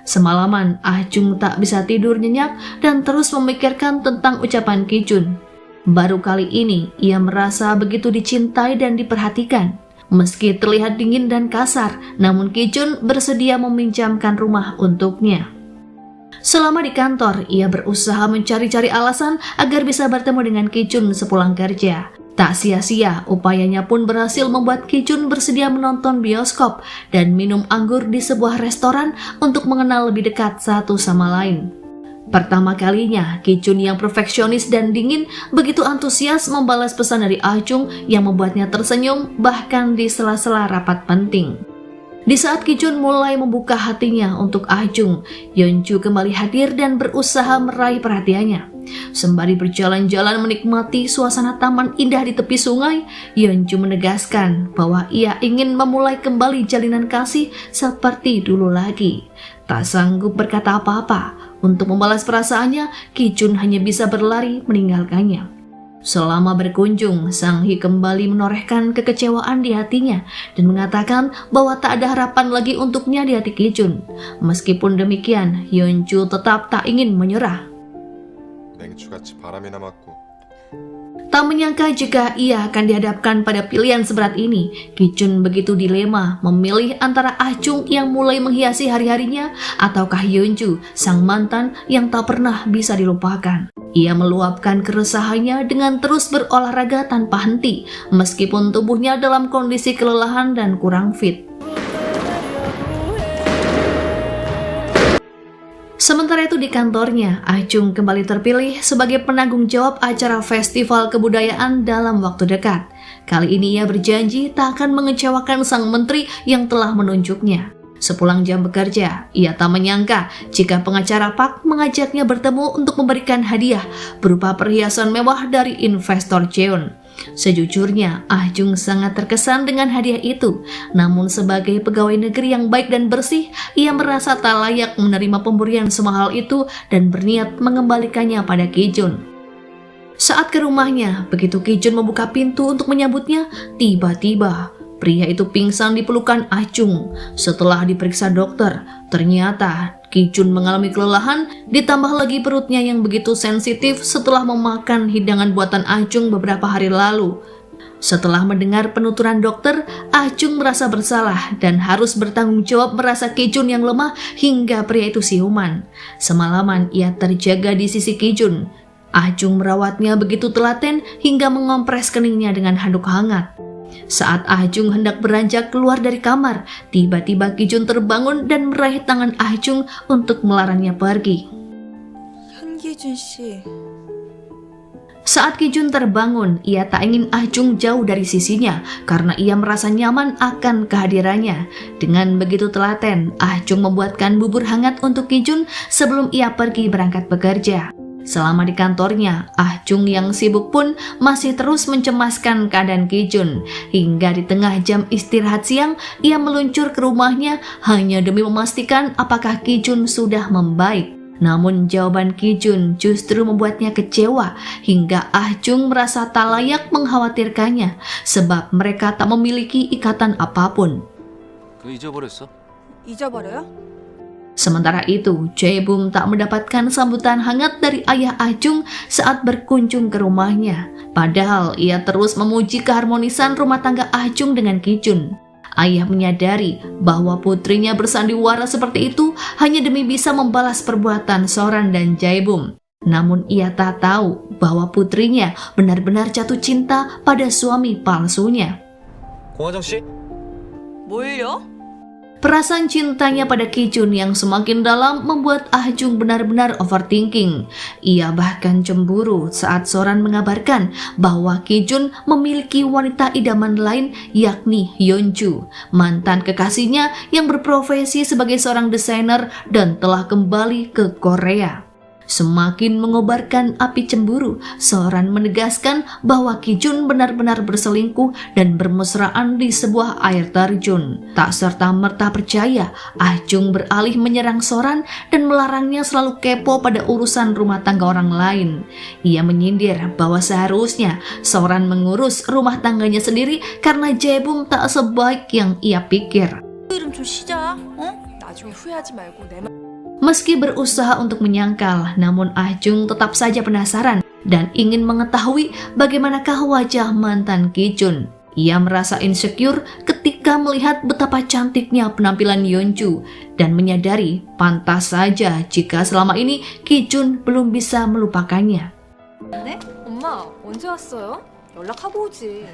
Semalaman Ajung tak bisa tidur nyenyak dan terus memikirkan tentang ucapan Ki Jun. Baru kali ini ia merasa begitu dicintai dan diperhatikan. Meski terlihat dingin dan kasar, namun Ki Jun bersedia meminjamkan rumah untuknya. Selama di kantor, ia berusaha mencari-cari alasan agar bisa bertemu dengan Ki Jun sepulang kerja. Tak sia-sia, upayanya pun berhasil membuat Ki Jun bersedia menonton bioskop dan minum anggur di sebuah restoran untuk mengenal lebih dekat satu sama lain. Pertama kalinya, Ki Jun yang perfeksionis dan dingin begitu antusias membalas pesan dari Ajung yang membuatnya tersenyum bahkan di sela-sela rapat penting. Di saat Ki Jun mulai membuka hatinya untuk Ajung, Yeonju kembali hadir dan berusaha meraih perhatiannya. Sembari berjalan-jalan menikmati suasana taman indah di tepi sungai, Yeonju menegaskan bahwa ia ingin memulai kembali jalinan kasih seperti dulu lagi. Tak sanggup berkata apa-apa, untuk membalas perasaannya, Ki Jun hanya bisa berlari meninggalkannya. Selama berkunjung, Sang Hee kembali menorehkan kekecewaan di hatinya dan mengatakan bahwa tak ada harapan lagi untuknya di hati Ki Jun. Meskipun demikian, Hyun-ju tetap tak ingin menyerah. 맹추같이 바람이나 맞고 Tak menyangka jika ia akan dihadapkan pada pilihan seberat ini, Ki Jun begitu dilema memilih antara Ah Chung yang mulai menghiasi hari-harinya ataukah Hyun-ju, sang mantan yang tak pernah bisa dilupakan. Ia meluapkan keresahannya dengan terus berolahraga tanpa henti, meskipun tubuhnya dalam kondisi kelelahan dan kurang fit. Sementara itu di kantornya, Ah Chung kembali terpilih sebagai penanggung jawab acara festival kebudayaan dalam waktu dekat. Kali ini ia berjanji tak akan mengecewakan sang menteri yang telah menunjuknya. Sepulang jam bekerja, ia tak menyangka jika pengacara Park mengajaknya bertemu untuk memberikan hadiah berupa perhiasan mewah dari investor Jeon. Sejujurnya, Ah Chung sangat terkesan dengan hadiah itu. Namun sebagai pegawai negeri yang baik dan bersih, ia merasa tak layak menerima pemberian semahal itu dan berniat mengembalikannya pada Ki Jun. Saat ke rumahnya, begitu Ki Jun membuka pintu untuk menyambutnya, tiba-tiba pria itu pingsan di pelukan Ah Chung. Setelah diperiksa dokter, ternyata Ki Jun mengalami kelelahan, ditambah lagi perutnya yang begitu sensitif setelah memakan hidangan buatan Ah Chung beberapa hari lalu. Setelah mendengar penuturan dokter, Ah Chung merasa bersalah dan harus bertanggung jawab merasa Ki Jun yang lemah hingga pria itu siuman. Semalaman ia terjaga di sisi Ki Jun. Ah Chung merawatnya begitu telaten hingga mengompres keningnya dengan handuk hangat. Saat Ah Chung hendak beranjak keluar dari kamar, tiba-tiba Ki Jun terbangun dan meraih tangan Ah Chung untuk melarangnya pergi. 현기준 씨. Saat Ki Jun terbangun, ia tak ingin Ah Chung jauh dari sisinya karena ia merasa nyaman akan kehadirannya. Dengan begitu telaten, Ah Chung membuatkan bubur hangat untuk Ki Jun sebelum ia pergi berangkat bekerja. Selama di kantornya, Ah Chung yang sibuk pun masih terus mencemaskan keadaan Ki Jun. Hingga di tengah jam istirahat siang, ia meluncur ke rumahnya hanya demi memastikan apakah Ki Jun sudah membaik. Namun jawaban Ki Jun justru membuatnya kecewa hingga Ah Chung merasa tak layak mengkhawatirkannya sebab mereka tak memiliki ikatan apapun. 그거 잊어버렸어? 잊어버려요? Sementara itu, Jae-bum tak mendapatkan sambutan hangat dari ayah Ah Chung saat berkunjung ke rumahnya. Padahal ia terus memuji keharmonisan rumah tangga Ah Chung dengan Ki Jun. Ayah menyadari bahwa putrinya bersandiwara seperti itu hanya demi bisa membalas perbuatan Soran dan Jae-bum. Namun ia tak tahu bahwa putrinya benar-benar jatuh cinta pada suami palsunya. 공화정 씨? 뭘요? Perasaan cintanya pada Ki Jun yang semakin dalam membuat Ah Chung benar-benar overthinking. Ia bahkan cemburu saat Soran mengabarkan bahwa Ki Jun memiliki wanita idaman lain yakni Hyun-ju, mantan kekasihnya yang berprofesi sebagai seorang desainer dan telah kembali ke Korea. Semakin mengobarkan api cemburu, Soran menegaskan bahwa Ki Jun benar-benar berselingkuh dan bermesraan di sebuah air terjun. Tak serta-merta percaya, Ah Chung beralih menyerang Soran dan melarangnya selalu kepo pada urusan rumah tangga orang lain. Ia menyindir bahwa seharusnya Soran mengurus rumah tangganya sendiri karena Jae-bum tak sebaik yang ia pikir. 이름 좀 쉬자. 어? 나중에 후회하지 말고 내 말. Meski berusaha untuk menyangkal, namun Ah Chung tetap saja penasaran dan ingin mengetahui bagaimanakah wajah mantan Ki Jun. Ia merasa insecure ketika melihat betapa cantiknya penampilan Hyun-ju dan menyadari pantas saja jika selama ini Ki Jun belum bisa melupakannya. 네? 엄마 언제 왔어요? 연락하고 오지.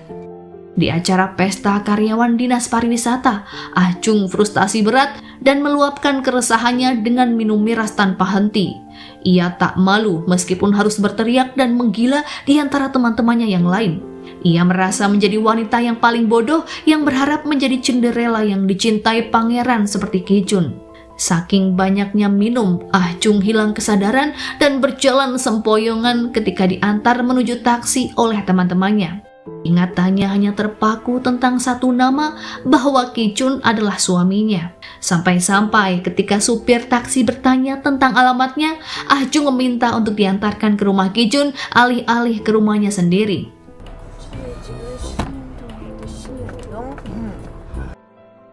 Di acara pesta karyawan dinas pariwisata, Ah Chung frustasi berat dan meluapkan keresahannya dengan minum miras tanpa henti. Ia tak malu meskipun harus berteriak dan menggila di antara teman-temannya yang lain. Ia merasa menjadi wanita yang paling bodoh yang berharap menjadi Cinderella yang dicintai pangeran seperti Ki Jun. Saking banyaknya minum, Ah Chung hilang kesadaran dan berjalan sempoyongan ketika diantar menuju taksi oleh teman-temannya. Ingatannya hanya terpaku tentang satu nama, bahwa Ki Jun adalah suaminya. Sampai-sampai ketika supir taksi bertanya tentang alamatnya, Ah Jung meminta untuk diantarkan ke rumah Ki Jun alih-alih ke rumahnya sendiri.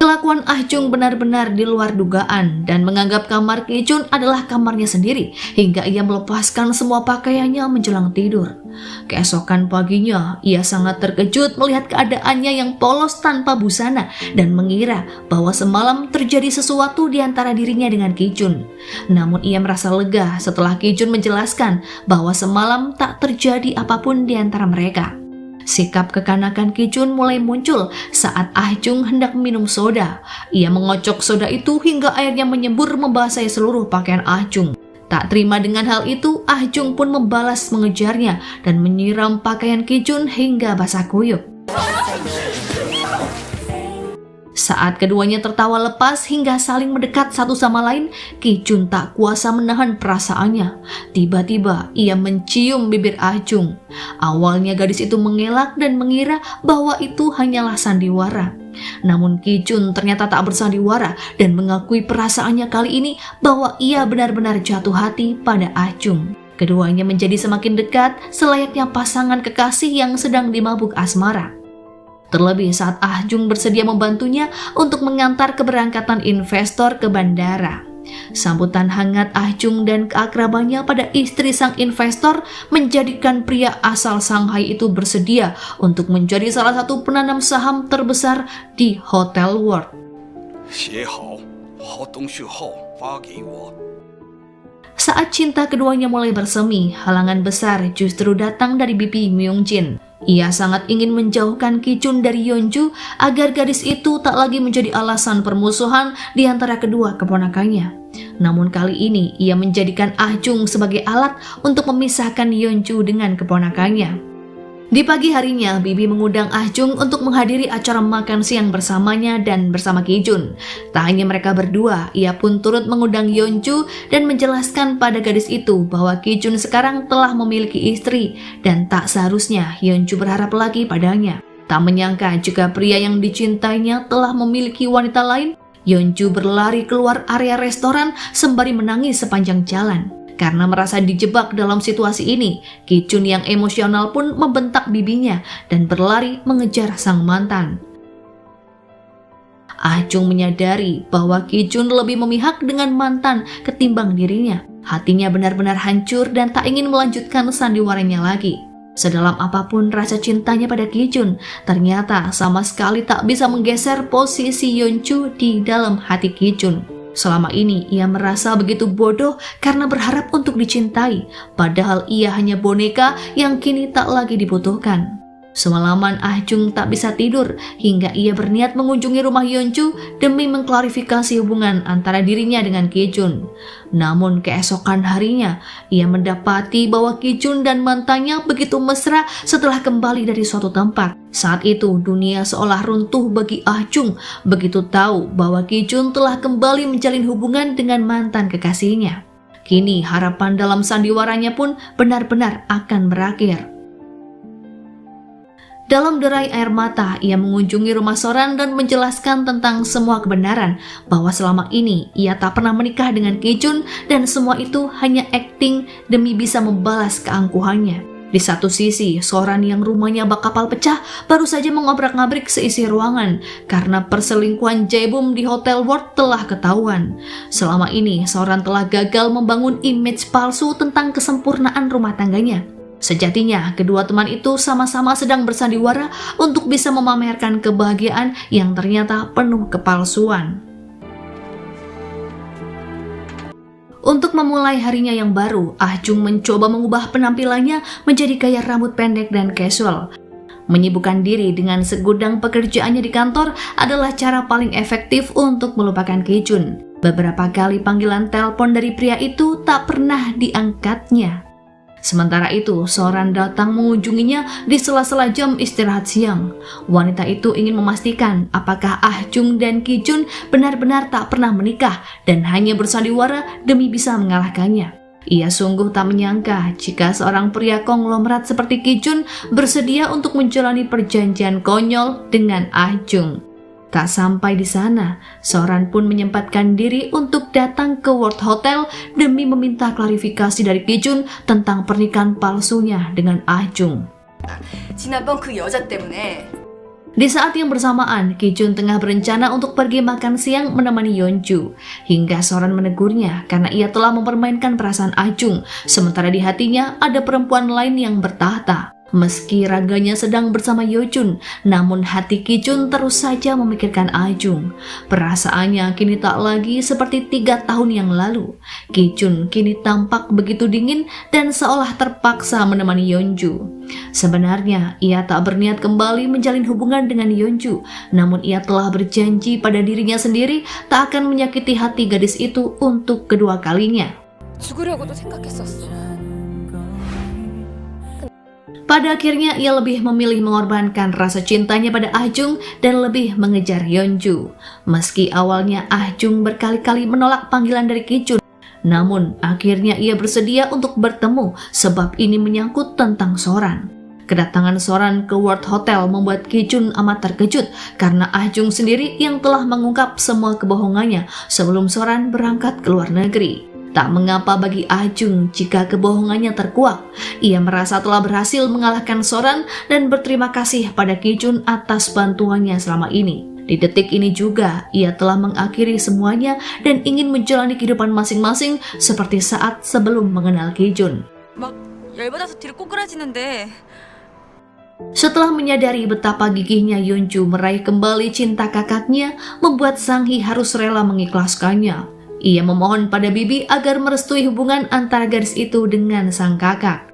Kelakuan Ah Jung benar-benar di luar dugaan dan menganggap kamar Ki Jun adalah kamarnya sendiri hingga ia melepaskan semua pakaiannya menjelang tidur. Keesokan paginya, ia sangat terkejut melihat keadaannya yang polos tanpa busana dan mengira bahwa semalam terjadi sesuatu di antara dirinya dengan Ki Jun. Namun ia merasa lega setelah Ki Jun menjelaskan bahwa semalam tak terjadi apapun di antara mereka. Sikap kekanakan Ki Jun mulai muncul saat Ah Jung hendak minum soda. Ia mengocok soda itu hingga airnya menyembur membasahi seluruh pakaian Ah Jung. Tak terima dengan hal itu, Ah Jung pun membalas mengejarnya dan menyiram pakaian Ki Jun hingga basah kuyup. Saat keduanya tertawa lepas hingga saling mendekat satu sama lain, Ki Jun tak kuasa menahan perasaannya. Tiba-tiba ia mencium bibir Ah Jung. Awalnya gadis itu mengelak dan mengira bahwa itu hanyalah sandiwara. Namun Ki Jun ternyata tak bersandiwara dan mengakui perasaannya kali ini bahwa ia benar-benar jatuh hati pada Ah Jung. Keduanya menjadi semakin dekat selayaknya pasangan kekasih yang sedang dimabuk asmara. Terlebih saat Ah Jung bersedia membantunya untuk mengantar keberangkatan investor ke bandara. Sambutan hangat Ah Jung dan keakrabannya pada istri sang investor menjadikan pria asal Shanghai itu bersedia untuk menjadi salah satu penanam saham terbesar di Hotel World. 写好，好东西后发给我。 Saat cinta keduanya mulai bersemi, halangan besar justru datang dari bibi Myung Jin. Ia sangat ingin menjauhkan Ki Jun dari Yeonju agar gadis itu tak lagi menjadi alasan permusuhan di antara kedua keponakannya. Namun kali ini ia menjadikan Ah Jung sebagai alat untuk memisahkan Yeonju dengan keponakannya. Di pagi harinya, Bibi mengundang Ah Jung untuk menghadiri acara makan siang bersamanya dan bersama Ki Jun. Tak hanya mereka berdua, ia pun turut mengundang Yeonju dan menjelaskan pada gadis itu bahwa Ki Jun sekarang telah memiliki istri dan tak seharusnya Yeonju berharap lagi padanya. Tak menyangka jika pria yang dicintainya telah memiliki wanita lain, Yeonju berlari keluar area restoran sembari menangis sepanjang jalan. Karena merasa dijebak dalam situasi ini, Ki Jun yang emosional pun membentak bibinya dan berlari mengejar sang mantan. Ah Jung menyadari bahwa Ki Jun lebih memihak dengan mantan ketimbang dirinya. Hatinya benar-benar hancur dan tak ingin melanjutkan sandiwaranya lagi. Sedalam apapun rasa cintanya pada Ki Jun, ternyata sama sekali tak bisa menggeser posisi Yeonju di dalam hati Ki Jun. Selama ini ia merasa begitu bodoh karena berharap untuk dicintai, padahal ia hanya boneka yang kini tak lagi dibutuhkan. Semalaman Ah Jung tak bisa tidur hingga ia berniat mengunjungi rumah Yeonju demi mengklarifikasi hubungan antara dirinya dengan Ki Jun. Namun keesokan harinya, ia mendapati bahwa Ki Jun dan mantannya begitu mesra setelah kembali dari suatu tempat. Saat itu dunia seolah runtuh bagi Ah Jung begitu tahu bahwa Ki Jun telah kembali menjalin hubungan dengan mantan kekasihnya. Kini harapan dalam sandiwaranya pun benar-benar akan berakhir. Dalam derai air mata, ia mengunjungi rumah Soran dan menjelaskan tentang semua kebenaran bahwa selama ini ia tak pernah menikah dengan Ki Jun dan semua itu hanya akting demi bisa membalas keangkuhannya. Di satu sisi, Soran yang rumahnya bak kapal pecah baru saja mengobrak-ngabrik seisi ruangan karena perselingkuhan Jaebum di Hotel World telah ketahuan. Selama ini, Soran telah gagal membangun image palsu tentang kesempurnaan rumah tangganya. Sejatinya, kedua teman itu sama-sama sedang bersandiwara untuk bisa memamerkan kebahagiaan yang ternyata penuh kepalsuan. Untuk memulai harinya yang baru, Ah Jung mencoba mengubah penampilannya menjadi gaya rambut pendek dan casual. Menyibukkan diri dengan segudang pekerjaannya di kantor adalah cara paling efektif untuk melupakan Ki Jun. Beberapa kali panggilan telepon dari pria itu tak pernah diangkatnya. Sementara itu, Soran datang mengunjunginya di sela-sela jam istirahat siang. Wanita itu ingin memastikan apakah Ah Jung dan Ki Jun benar-benar tak pernah menikah dan hanya bersandiwara demi bisa mengalahkannya. Ia sungguh tak menyangka jika seorang pria konglomerat seperti Ki Jun bersedia untuk menjalani perjanjian konyol dengan Ah Jung. Tak sampai di sana, Soran pun menyempatkan diri untuk datang ke World Hotel demi meminta klarifikasi dari Ki-jun tentang pernikahan palsunya dengan Ah-jung. 지난번 그 여자 때문에 Di saat yang bersamaan, Ki-jun tengah berencana untuk pergi makan siang menemani Yeonju, hingga Soran menegurnya karena ia telah mempermainkan perasaan Ah-jung, sementara di hatinya ada perempuan lain yang bertahta. Meski raganya sedang bersama Yeonjun, namun hati Ki-jun terus saja memikirkan Ah-jung. Perasaannya kini tak lagi seperti 3 tahun yang lalu. Ki-jun kini tampak begitu dingin dan seolah terpaksa menemani Yeonju. Sebenarnya ia tak berniat kembali menjalin hubungan dengan Yeonju, namun ia telah berjanji pada dirinya sendiri tak akan menyakiti hati gadis itu untuk kedua kalinya. 죽으려고도 생각했었어. Pada akhirnya ia lebih memilih mengorbankan rasa cintanya pada Ah-jung dan lebih mengejar Yeonju. Meski awalnya Ah-jung berkali-kali menolak panggilan dari Ki-jun, namun akhirnya ia bersedia untuk bertemu sebab ini menyangkut tentang Soran. Kedatangan Soran ke World Hotel membuat Ki-jun amat terkejut karena Ah-jung sendiri yang telah mengungkap semua kebohongannya sebelum Soran berangkat ke luar negeri. Tak mengapa bagi Ah-jung jika kebohongannya terkuak. Ia merasa telah berhasil mengalahkan Soran dan berterima kasih pada Ki-jun atas bantuannya selama ini. Di detik ini juga, ia telah mengakhiri semuanya dan ingin menjalani kehidupan masing-masing seperti saat sebelum mengenal Ki-jun. 막 열받아서 뒤로 꼬꾸라지는데 Setelah menyadari betapa gigihnya Yeonju meraih kembali cinta kakaknya, membuat Sang-hee harus rela mengikhlaskannya. Ia memohon pada Bibi agar merestui hubungan antara gadis itu dengan sang kakak.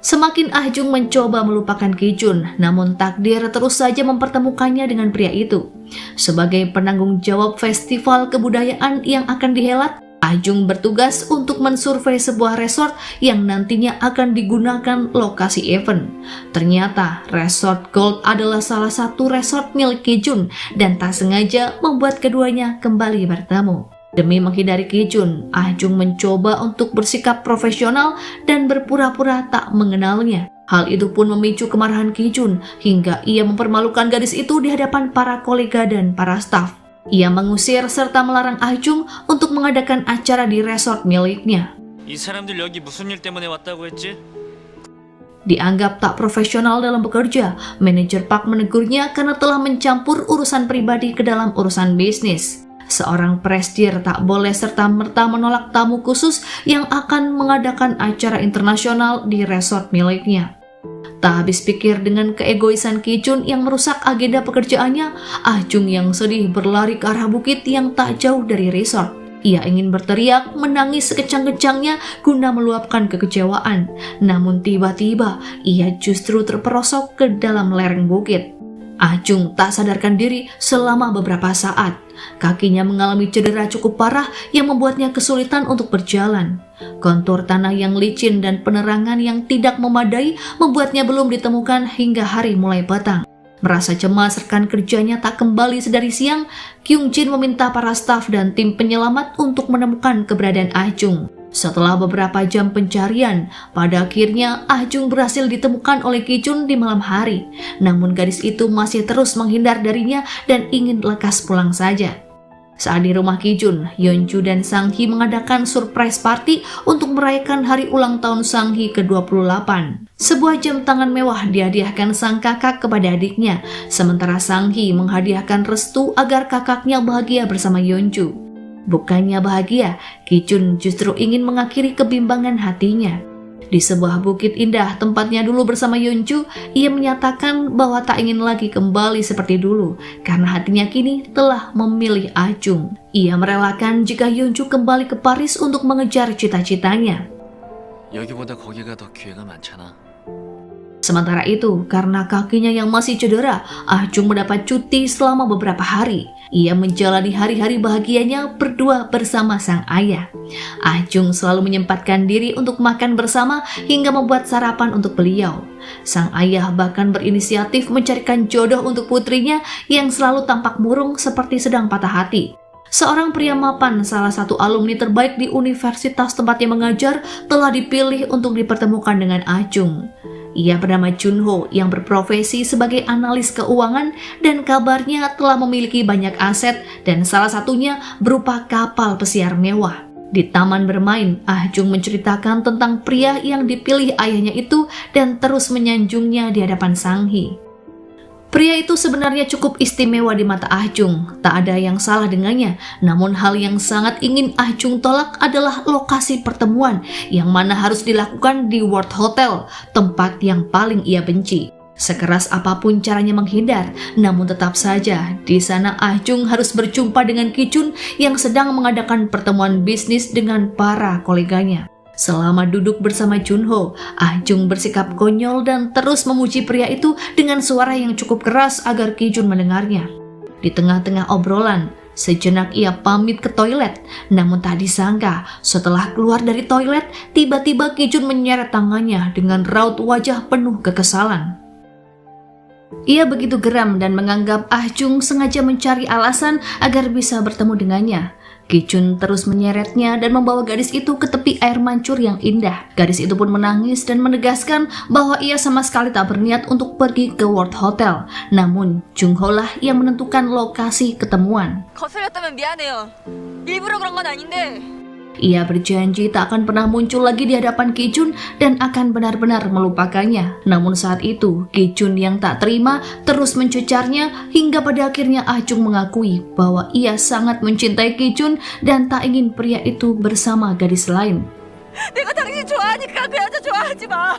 Semakin Ah-jung mencoba melupakan Ki-jun, namun takdir terus saja mempertemukannya dengan pria itu. Sebagai penanggung jawab festival kebudayaan yang akan dihelat, Ah-jung bertugas untuk mensurvei sebuah resort yang nantinya akan digunakan lokasi event. Ternyata Resort Gold adalah salah satu resort milik Ki-jun dan tak sengaja membuat keduanya kembali bertemu. Demi menghindari Ki-jun, Ah-jung mencoba untuk bersikap profesional dan berpura-pura tak mengenalnya. Hal itu pun memicu kemarahan Ki-jun hingga ia mempermalukan gadis itu di hadapan para kolega dan para staf. Ia mengusir serta melarang Ah-jung untuk mengadakan acara di resort miliknya. 이 사람들 여기 무슨 일 때문에 왔다고 했지? Dianggap tak profesional dalam bekerja, manajer Park menegurnya karena telah mencampur urusan pribadi ke dalam urusan bisnis. Seorang presidir tak boleh serta-merta menolak tamu khusus yang akan mengadakan acara internasional di resort miliknya. Tak habis pikir dengan keegoisan Ki-jun yang merusak agenda pekerjaannya, Ah-jung yang sedih berlari ke arah bukit yang tak jauh dari resort. Ia ingin berteriak, menangis sekecang-kecangnya guna meluapkan kekecewaan. Namun tiba-tiba, ia justru terperosok ke dalam lereng bukit. Ah-jung tak sadarkan diri selama beberapa saat. Kakinya mengalami cedera cukup parah yang membuatnya kesulitan untuk berjalan. Kontur tanah yang licin dan penerangan yang tidak memadai membuatnya belum ditemukan hingga hari mulai petang. Merasa cemas rekan kerjanya tak kembali sedari siang, Kyung-jin meminta para staf dan tim penyelamat untuk menemukan keberadaan Ah-jung. Setelah beberapa jam pencarian, pada akhirnya Ah-jung berhasil ditemukan oleh Ki-jun di malam hari. Namun gadis itu masih terus menghindar darinya dan ingin lekas pulang saja. Saat di rumah Ki-jun, Yeonju dan Sang-hee mengadakan surprise party untuk merayakan hari ulang tahun Sang-hee ke-28. Sebuah jam tangan mewah dihadiahkan sang kakak kepada adiknya, sementara Sang-hee menghadiahkan restu agar kakaknya bahagia bersama Yeonju. Bukannya bahagia, Ki-jun justru ingin mengakhiri kebimbangan hatinya. Di sebuah bukit indah tempatnya dulu bersama Yeonju, ia menyatakan bahwa tak ingin lagi kembali seperti dulu karena hatinya kini telah memilih Ah-jung. Ia merelakan jika Yeonju kembali ke Paris untuk mengejar cita-citanya. 여기보다 거기가 더 기회가 많잖아. Sementara itu, karena kakinya yang masih cedera, Ah-jung mendapat cuti selama beberapa hari. Ia menjalani hari-hari bahagianya berdua bersama sang ayah. Ah-jung selalu menyempatkan diri untuk makan bersama hingga membuat sarapan untuk beliau. Sang ayah bahkan berinisiatif mencarikan jodoh untuk putrinya yang selalu tampak murung seperti sedang patah hati. Seorang pria mapan, salah satu alumni terbaik di universitas tempatnya mengajar, telah dipilih untuk dipertemukan dengan Ah-jung. Ia bernama Junho yang berprofesi sebagai analis keuangan dan kabarnya telah memiliki banyak aset dan salah satunya berupa kapal pesiar mewah. Di taman bermain, Ah Jung menceritakan tentang pria yang dipilih ayahnya itu dan terus menyanjungnya di hadapan Sang Hee. Pria itu sebenarnya cukup istimewa di mata Ah Jung, tak ada yang salah dengannya. Namun hal yang sangat ingin Ah Jung tolak adalah lokasi pertemuan yang mana harus dilakukan di World Hotel, tempat yang paling ia benci. Sekeras apapun caranya menghindar, namun tetap saja di sana Ah Jung harus berjumpa dengan Ki Chun yang sedang mengadakan pertemuan bisnis dengan para koleganya. Selama duduk bersama Junho, Ah Jung bersikap konyol dan terus memuji pria itu dengan suara yang cukup keras agar Ki Chun mendengarnya. Di tengah-tengah obrolan, sejenak ia pamit ke toilet, namun tak disangka setelah keluar dari toilet, tiba-tiba Ki Chun menyeret tangannya dengan raut wajah penuh kekesalan. Ia begitu geram dan menganggap Ah Jung sengaja mencari alasan agar bisa bertemu dengannya. Ki Chun terus menyeretnya dan membawa gadis itu ke tepi air mancur yang indah. Gadis itu pun menangis dan menegaskan bahwa ia sama sekali tak berniat untuk pergi ke World Hotel. Namun Junho lah yang menentukan lokasi ketemuan. 거슬렸다면 미안해요. 일부러 그런 건 아닌데. Ia berjanji tak akan pernah muncul lagi di hadapan Ki Chun dan akan benar-benar melupakannya. Namun saat itu, Ki Chun yang tak terima terus mencecarnya hingga pada akhirnya Ah Jung mengakui bahwa ia sangat mencintai Ki Chun dan tak ingin pria itu bersama gadis lain. 내가 당신 좋아하니까 그 여자 좋아하지 마.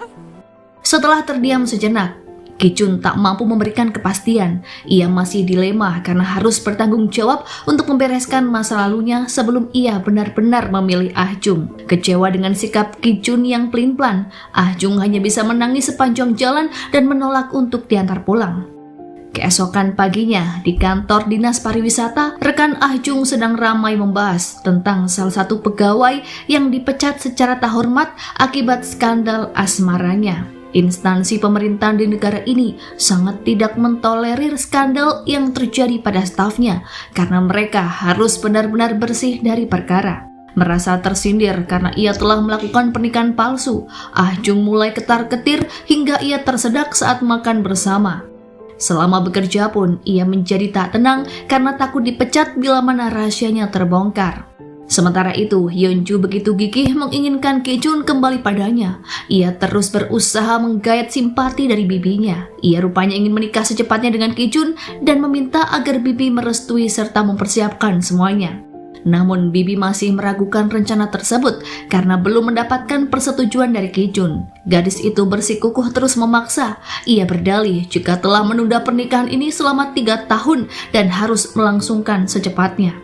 Setelah terdiam sejenak, Ki Chun tak mampu memberikan kepastian. Ia masih dilema karena harus bertanggung jawab untuk membereskan masa lalunya sebelum ia benar-benar memilih Ah Jung. Kecewa dengan sikap Ki Chun yang pelin-pelan, Ah Jung hanya bisa menangis sepanjang jalan dan menolak untuk diantar pulang. Keesokan paginya, di kantor dinas pariwisata, rekan Ah Jung sedang ramai membahas tentang salah satu pegawai yang dipecat secara tak hormat akibat skandal asmaranya. Instansi pemerintahan di negara ini sangat tidak mentolerir skandal yang terjadi pada stafnya karena mereka harus benar-benar bersih dari perkara. Merasa tersindir karena ia telah melakukan pernikahan palsu, Ah Jung mulai ketar-ketir hingga ia tersedak saat makan bersama. Selama bekerja pun ia menjadi tak tenang karena takut dipecat bila mana rahasianya terbongkar. Sementara itu, Yeonju begitu gigih menginginkan Ki Chun kembali padanya. Ia terus berusaha menggayat simpati dari bibinya. Ia rupanya ingin menikah secepatnya dengan Ki Chun dan meminta agar bibi merestui serta mempersiapkan semuanya. Namun bibi masih meragukan rencana tersebut karena belum mendapatkan persetujuan dari Ki Chun. Gadis itu bersikukuh terus memaksa. Ia berdalih jika telah menunda pernikahan ini selama 3 tahun dan harus melangsungkan secepatnya.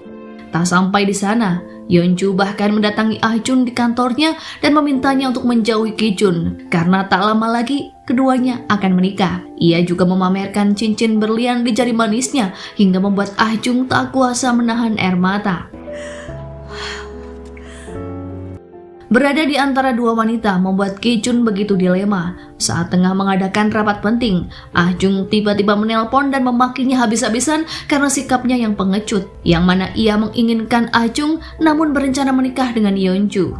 Tak sampai di sana, Yeonju bahkan mendatangi Ah Jung di kantornya dan memintanya untuk menjauhi Ki Chun karena tak lama lagi keduanya akan menikah. Ia juga memamerkan cincin berlian di jari manisnya hingga membuat Ah Jung tak kuasa menahan air mata. Berada di antara dua wanita membuat Ki Chun begitu dilema. Saat tengah mengadakan rapat penting, Ah Jung tiba-tiba menelpon dan memakinya habis-habisan karena sikapnya yang pengecut, yang mana ia menginginkan Ah Jung namun berencana menikah dengan Yeonju.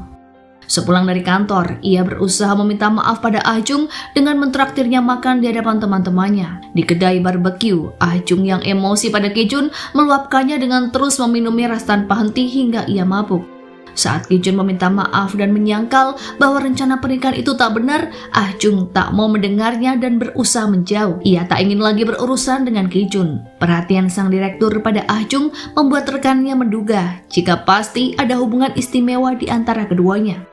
Sepulang dari kantor, ia berusaha meminta maaf pada Ah Jung dengan mentraktirnya makan di hadapan teman-temannya. Di kedai barbeque, Ah Jung yang emosi pada Ki Chun meluapkannya dengan terus meminum miras tanpa henti hingga ia mabuk. Saat Ki Chun meminta maaf dan menyangkal bahwa rencana pernikahan itu tak benar, Ah Jung tak mau mendengarnya dan berusaha menjauh. Ia tak ingin lagi berurusan dengan Ki Chun. Perhatian sang direktur pada Ah Jung membuat rekannya menduga jika pasti ada hubungan istimewa di antara keduanya.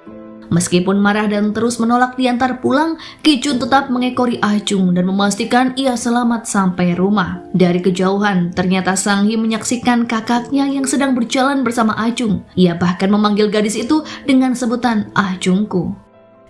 Meskipun marah dan terus menolak diantar pulang, Ki Chun tetap mengekori Ah Jung dan memastikan ia selamat sampai rumah. Dari kejauhan, ternyata Sang Hee menyaksikan kakaknya yang sedang berjalan bersama Ah Jung. Ia bahkan memanggil gadis itu dengan sebutan Ah Jungku.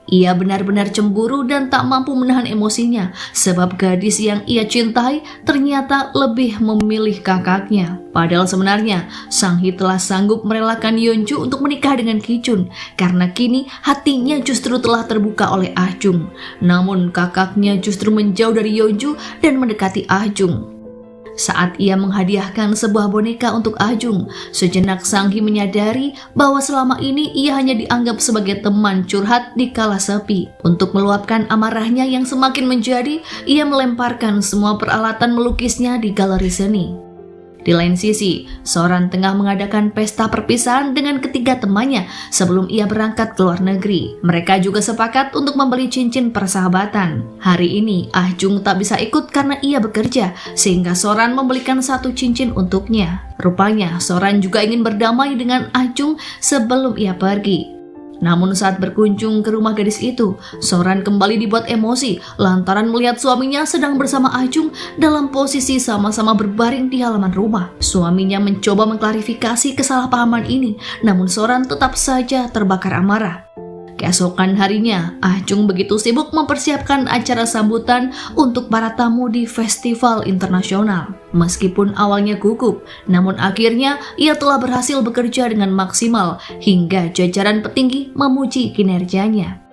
Ia benar-benar cemburu dan tak mampu menahan emosinya sebab gadis yang ia cintai ternyata lebih memilih kakaknya. Padahal sebenarnya Sang Hee telah sanggup merelakan Yeonju untuk menikah dengan Ki Chun karena kini hatinya justru telah terbuka oleh Ah Jung. Namun kakaknya justru menjauh dari Yeonju dan mendekati Ah Jung. Saat ia menghadiahkan sebuah boneka untuk Ajung, sejenak Sang-hee menyadari bahwa selama ini ia hanya dianggap sebagai teman curhat di kala sepi. Untuk meluapkan amarahnya yang semakin menjadi, ia melemparkan semua peralatan melukisnya di galeri seni. Di lain sisi, Soran tengah mengadakan pesta perpisahan dengan ketiga temannya sebelum ia berangkat ke luar negeri. Mereka juga sepakat untuk membeli cincin persahabatan. Hari ini, Ahjung tak bisa ikut karena ia bekerja, sehingga Soran membelikan satu cincin untuknya. Rupanya, Soran juga ingin berdamai dengan Ahjung sebelum ia pergi. Namun saat berkunjung ke rumah gadis itu, Soran kembali dibuat emosi lantaran melihat suaminya sedang bersama Ahjung dalam posisi sama-sama berbaring di halaman rumah. Suaminya mencoba mengklarifikasi kesalahpahaman ini, namun Soran tetap saja terbakar amarah. Keesokan harinya, Ahjung begitu sibuk mempersiapkan acara sambutan untuk para tamu di festival internasional. Meskipun awalnya gugup, namun akhirnya ia telah berhasil bekerja dengan maksimal hingga jajaran petinggi memuji kinerjanya.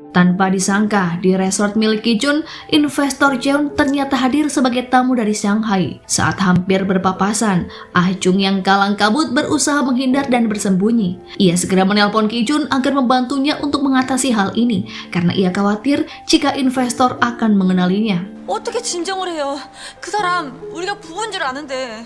Tanpa disangka, di resort milik Ki-jun, investor Jeon ternyata hadir sebagai tamu dari Shanghai. Saat hampir berpapasan, Ahjung yang kalang kabut berusaha menghindar dan bersembunyi. Ia segera menelpon Ki-jun agar membantunya untuk mengatasi hal ini, karena ia khawatir jika investor akan mengenalinya. 어떻게 진정을 해요? 그 사람 우리가 부부인 줄 아는데.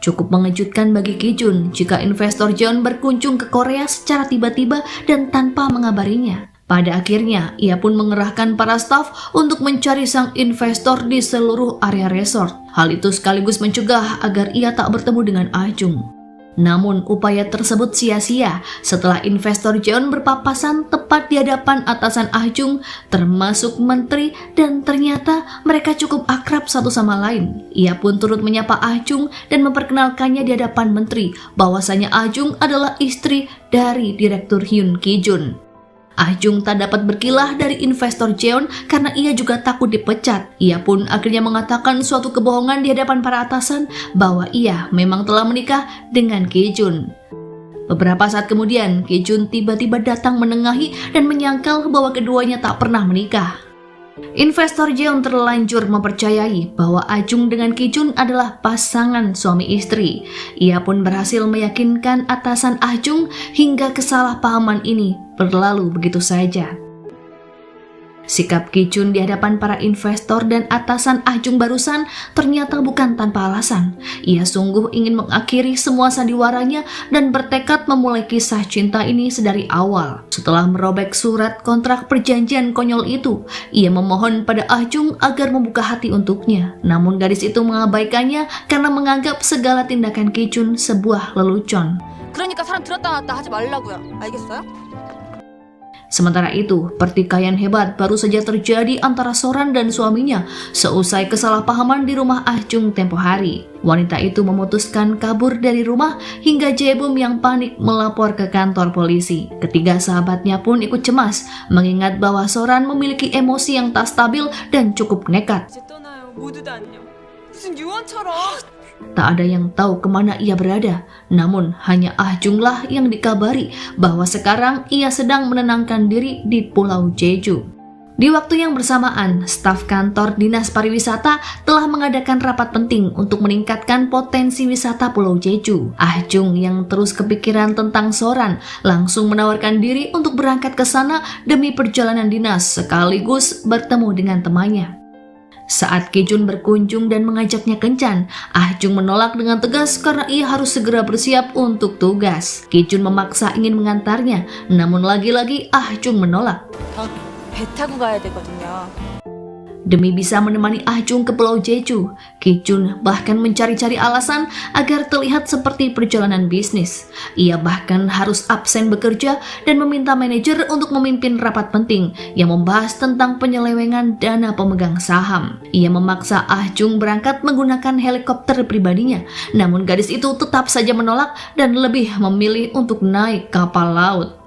Cukup mengejutkan bagi Ki-jun jika investor Jeon berkunjung ke Korea secara tiba-tiba dan tanpa mengabarinya. Pada akhirnya, ia pun mengerahkan para staf untuk mencari sang investor di seluruh area resort. Hal itu sekaligus mencegah agar ia tak bertemu dengan Ahjung. Namun, upaya tersebut sia-sia setelah investor Jeon berpapasan tepat di hadapan atasan Ahjung, termasuk menteri, dan ternyata mereka cukup akrab satu sama lain. Ia pun turut menyapa Ahjung dan memperkenalkannya di hadapan menteri bahwasanya Ahjung adalah istri dari Direktur Hyun Ki-jun. Ahjung tak dapat berkilah dari investor Jeon karena ia juga takut dipecat. Ia pun akhirnya mengatakan suatu kebohongan di hadapan para atasan bahwa ia memang telah menikah dengan Ki-jun. Beberapa saat kemudian, Ki-jun tiba-tiba datang menengahi dan menyangkal bahwa keduanya tak pernah menikah. Investor Jeon terlanjur mempercayai bahwa Ahjung dengan Ki-jun adalah pasangan suami istri. Ia pun berhasil meyakinkan atasan Ahjung hingga kesalahpahaman ini berlalu begitu saja. Sikap Ki-jun di hadapan para investor dan atasan Ahjung barusan ternyata bukan tanpa alasan. Ia sungguh ingin mengakhiri semua sandiwaranya dan bertekad memulai kisah cinta ini sedari awal. Setelah merobek surat kontrak perjanjian konyol itu, ia memohon pada Ahjung agar membuka hati untuknya. Namun gadis itu mengabaikannya karena menganggap segala tindakan Ki-jun sebuah lelucon. 그러니까 사람 들었다 놨다 하지 말라고요. 알겠어요? Sementara itu, pertikaian hebat baru saja terjadi antara Soran dan suaminya seusai kesalahpahaman di rumah Ahjung tempo hari. Wanita itu memutuskan kabur dari rumah hingga Jaebum yang panik melapor ke kantor polisi. Ketiga sahabatnya pun ikut cemas mengingat bahwa Soran memiliki emosi yang tak stabil dan cukup nekat. 이제 떠나요. 모두 다 안녕. 무슨 유언처럼. Tak ada yang tahu kemana ia berada, namun hanya Ahjunglah yang dikabari bahwa sekarang ia sedang menenangkan diri di Pulau Jeju. Di waktu yang bersamaan, staf kantor Dinas Pariwisata telah mengadakan rapat penting untuk meningkatkan potensi wisata Pulau Jeju. Ahjung yang terus kepikiran tentang Soran langsung menawarkan diri untuk berangkat ke sana demi perjalanan dinas sekaligus bertemu dengan temannya. Saat Ki-jun berkunjung dan mengajaknya kencan, Ahjung menolak dengan tegas karena ia harus segera bersiap untuk tugas. Ki-jun memaksa ingin mengantarnya, namun lagi-lagi Ahjung menolak. 배 타고 가야 되거든요. Demi bisa menemani Ahjung ke Pulau Jeju, Ki-jun bahkan mencari-cari alasan agar terlihat seperti perjalanan bisnis. Ia bahkan harus absen bekerja dan meminta manajer untuk memimpin rapat penting yang membahas tentang penyelewengan dana pemegang saham. Ia memaksa Ahjung berangkat menggunakan helikopter pribadinya, namun gadis itu tetap saja menolak dan lebih memilih untuk naik kapal laut.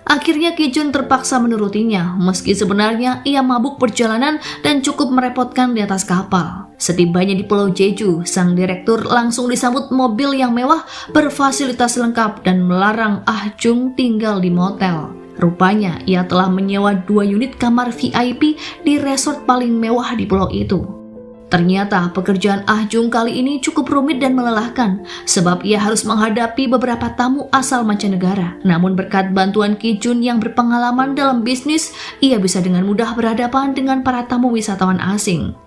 Akhirnya Ki-jun terpaksa menurutinya, meski sebenarnya ia mabuk perjalanan dan cukup merepotkan di atas kapal. Setibanya di Pulau Jeju, sang direktur langsung disambut mobil yang mewah berfasilitas lengkap dan melarang Ahjung tinggal di motel. Rupanya ia telah menyewa 2 unit kamar VIP di resort paling mewah di pulau itu. Ternyata pekerjaan Ah Jung kali ini cukup rumit dan melelahkan sebab ia harus menghadapi beberapa tamu asal mancanegara. Namun berkat bantuan Ki Jun yang berpengalaman dalam bisnis, ia bisa dengan mudah berhadapan dengan para tamu wisatawan asing.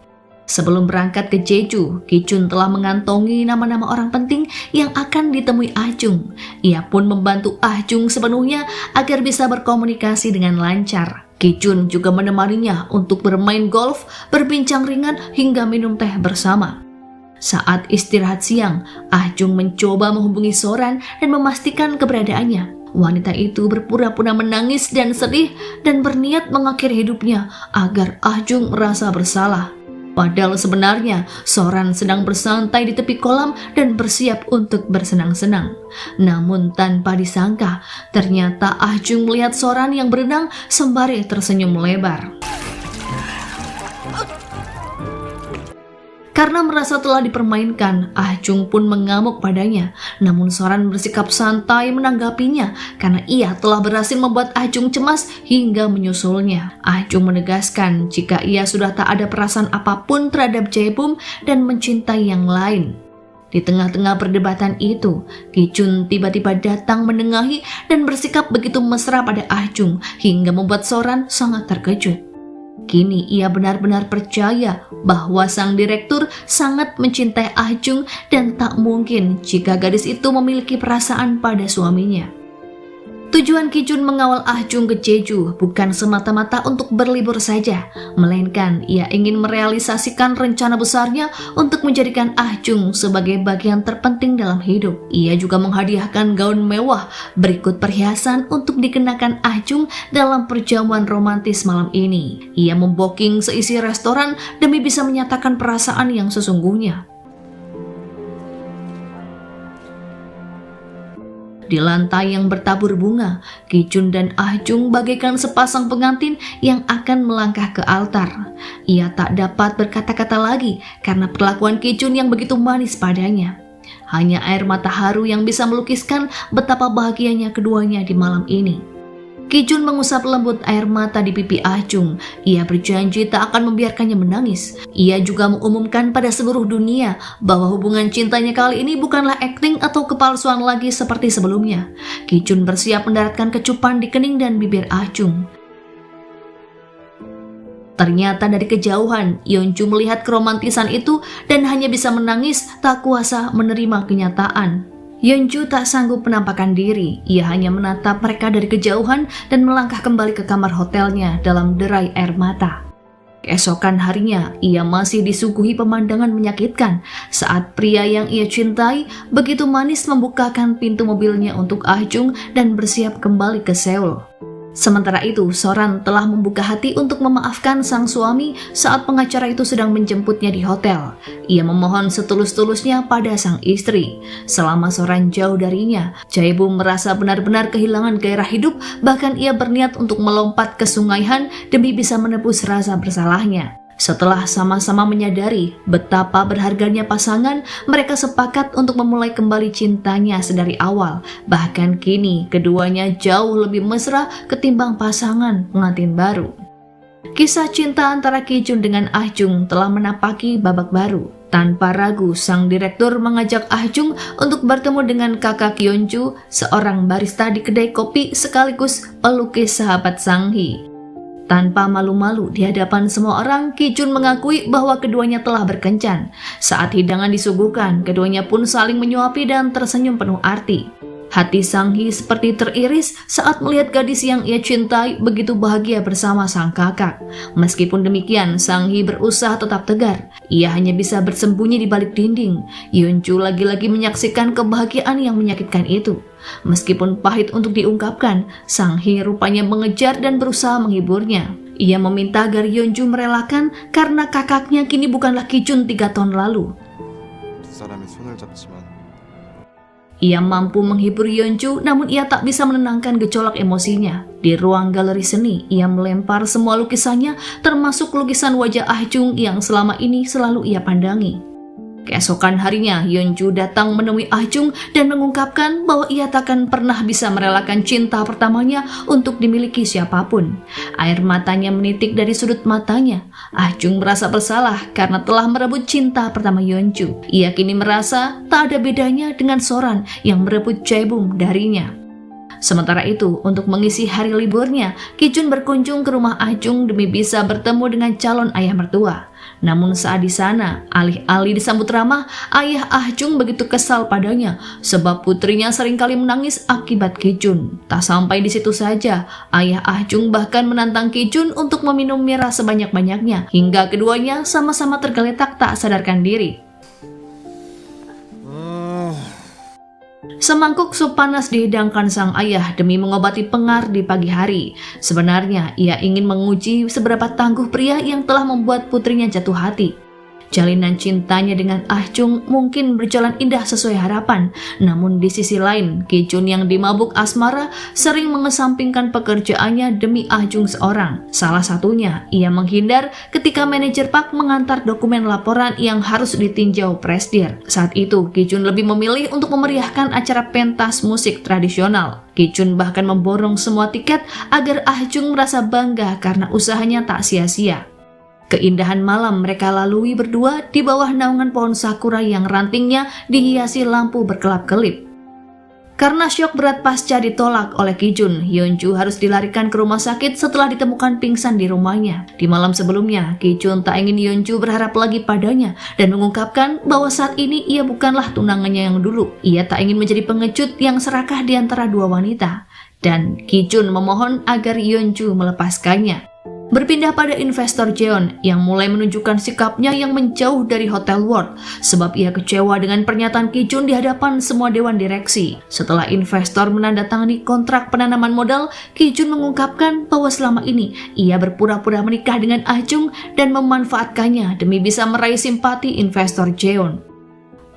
Sebelum berangkat ke Jeju, Ki Jun telah mengantongi nama-nama orang penting yang akan ditemui Ah Jung. Ia pun membantu Ah Jung sepenuhnya agar bisa berkomunikasi dengan lancar. Ki Jun juga menemaninya untuk bermain golf, berbincang ringan hingga minum teh bersama. Saat istirahat siang, Ah Jung mencoba menghubungi Soran dan memastikan keberadaannya. Wanita itu berpura-pura menangis dan sedih dan berniat mengakhiri hidupnya agar Ah Jung merasa bersalah. Padahal sebenarnya Soran sedang bersantai di tepi kolam dan bersiap untuk bersenang-senang. Namun tanpa disangka, ternyata Ah Jung melihat Soran yang berenang sembari tersenyum lebar. Karena merasa telah dipermainkan, Ah Jung pun mengamuk padanya. Namun Soran bersikap santai menanggapinya karena ia telah berhasil membuat Ah Jung cemas hingga menyusulnya. Ah Jung menegaskan jika ia sudah tak ada perasaan apapun terhadap Jae-bum dan mencintai yang lain. Di tengah-tengah perdebatan itu, Ki Jun tiba-tiba datang menengahi dan bersikap begitu mesra pada Ah Jung hingga membuat Soran sangat terkejut. Kini ia benar-benar percaya bahwa sang direktur sangat mencintai Ah Jung dan tak mungkin jika gadis itu memiliki perasaan pada suaminya. Tujuan Ki Jun mengawal Ah Jung ke Jeju bukan semata-mata untuk berlibur saja, melainkan ia ingin merealisasikan rencana besarnya untuk menjadikan Ah Jung sebagai bagian terpenting dalam hidup. Ia juga menghadiahkan gaun mewah berikut perhiasan untuk dikenakan Ah Jung dalam perjamuan romantis malam ini. Ia membooking seisi restoran demi bisa menyatakan perasaan yang sesungguhnya. Di lantai yang bertabur bunga, Ki Jun dan Ah Jung bagaikan sepasang pengantin yang akan melangkah ke altar. Ia tak dapat berkata-kata lagi karena perlakuan Ki Jun yang begitu manis padanya. Hanya air mata haru yang bisa melukiskan betapa bahagianya keduanya di malam ini. Ki Jun mengusap lembut air mata di pipi Ah Jung. Ia berjanji tak akan membiarkannya menangis. Ia juga mengumumkan pada seluruh dunia bahwa hubungan cintanya kali ini bukanlah akting atau kepalsuan lagi seperti sebelumnya. Ki Jun bersiap mendaratkan kecupan di kening dan bibir Ah Jung. Ternyata dari kejauhan, Yeonju melihat keromantisan itu dan hanya bisa menangis, tak kuasa menerima kenyataan. Yeonju tak sanggup menampakkan diri, ia hanya menatap mereka dari kejauhan dan melangkah kembali ke kamar hotelnya dalam derai air mata. Keesokan harinya, ia masih disuguhi pemandangan menyakitkan saat pria yang ia cintai begitu manis membukakan pintu mobilnya untuk Ah Jung dan bersiap kembali ke Seoul. Sementara itu, Soran telah membuka hati untuk memaafkan sang suami saat pengacara itu sedang menjemputnya di hotel. Ia memohon setulus-tulusnya pada sang istri. Selama Soran jauh darinya, Jae-bum merasa benar-benar kehilangan gairah hidup, bahkan ia berniat untuk melompat ke Sungai Han demi bisa menebus rasa bersalahnya. Setelah sama-sama menyadari betapa berharganya pasangan, mereka sepakat untuk memulai kembali cintanya sedari awal. Bahkan kini keduanya jauh lebih mesra ketimbang pasangan pengantin baru. Kisah cinta antara Ki Jun dengan Ah Jung telah menapaki babak baru. Tanpa ragu, sang direktur mengajak Ah Jung untuk bertemu dengan kakak Yeonju, seorang barista di kedai kopi sekaligus pelukis sahabat Sang-hee. Tanpa malu-malu di hadapan semua orang, Ki Jun mengakui bahwa keduanya telah berkencan. Saat hidangan disuguhkan, keduanya pun saling menyuapi dan tersenyum penuh arti. Hati Sang-hee seperti teriris saat melihat gadis yang ia cintai begitu bahagia bersama sang kakak. Meskipun demikian, Sang-hee berusaha tetap tegar. Ia hanya bisa bersembunyi di balik dinding. Yeonju lagi-lagi menyaksikan kebahagiaan yang menyakitkan itu. Meskipun pahit untuk diungkapkan, Sang-hee rupanya mengejar dan berusaha menghiburnya. Ia meminta agar Yeonju merelakan karena kakaknya kini bukanlah Ki Jun 3 tahun lalu. 두 사람이 손을 잡지만 Ia mampu menghibur Yeonju, namun ia tak bisa menenangkan gejolak emosinya. Di ruang galeri seni, ia melempar semua lukisannya, termasuk lukisan wajah Ah Jung yang selama ini selalu ia pandangi. Keesokan harinya, Yeonju datang menemui Ah Jung dan mengungkapkan bahwa ia takkan pernah bisa merelakan cinta pertamanya untuk dimiliki siapapun. Air matanya menitik dari sudut matanya. Ah Jung merasa bersalah karena telah merebut cinta pertama Yeonju. Ia kini merasa tak ada bedanya dengan Soran yang merebut Jaebum darinya. Sementara itu, untuk mengisi hari liburnya, Ki Jun berkunjung ke rumah Ah Jung demi bisa bertemu dengan calon ayah mertua. Namun saat di sana, alih-alih disambut ramah, ayah Ah Jung begitu kesal padanya sebab putrinya seringkali menangis akibat Ki Jun. Tak sampai di situ saja, ayah Ah Jung bahkan menantang Ki Jun untuk meminum miras sebanyak-banyaknya hingga keduanya sama-sama tergeletak tak sadarkan diri. Semangkuk sup panas dihidangkan sang ayah demi mengobati pengar di pagi hari. Sebenarnya ia ingin menguji seberapa tangguh pria yang telah membuat putrinya jatuh hati. Jalinan cintanya dengan Ah Jung mungkin berjalan indah sesuai harapan, namun di sisi lain, Ki Jun yang dimabuk asmara sering mengesampingkan pekerjaannya demi Ah Jung seorang. Salah satunya, ia menghindar ketika manajer Park mengantar dokumen laporan yang harus ditinjau presidir. Saat itu, Ki Jun lebih memilih untuk memeriahkan acara pentas musik tradisional. Ki Jun bahkan memborong semua tiket agar Ah Jung merasa bangga karena usahanya tak sia-sia. Keindahan malam mereka lalui berdua di bawah naungan pohon sakura yang rantingnya dihiasi lampu berkelap-kelip. Karena syok berat pasca ditolak oleh Ki Jun, Yeonju harus dilarikan ke rumah sakit setelah ditemukan pingsan di rumahnya. Di malam sebelumnya, Ki Jun tak ingin Yeonju berharap lagi padanya dan mengungkapkan bahwa saat ini ia bukanlah tunangannya yang dulu. Ia tak ingin menjadi pengecut yang serakah di antara dua wanita. Dan Ki Jun memohon agar Yeonju melepaskannya. Berpindah pada investor Jeon yang mulai menunjukkan sikapnya yang menjauh dari Hotel World sebab ia kecewa dengan pernyataan Ki Jun di hadapan semua dewan direksi. Setelah investor menandatangani kontrak penanaman modal, Ki Jun mengungkapkan bahwa selama ini ia berpura-pura menikah dengan Ah Jung dan memanfaatkannya demi bisa meraih simpati investor Jeon.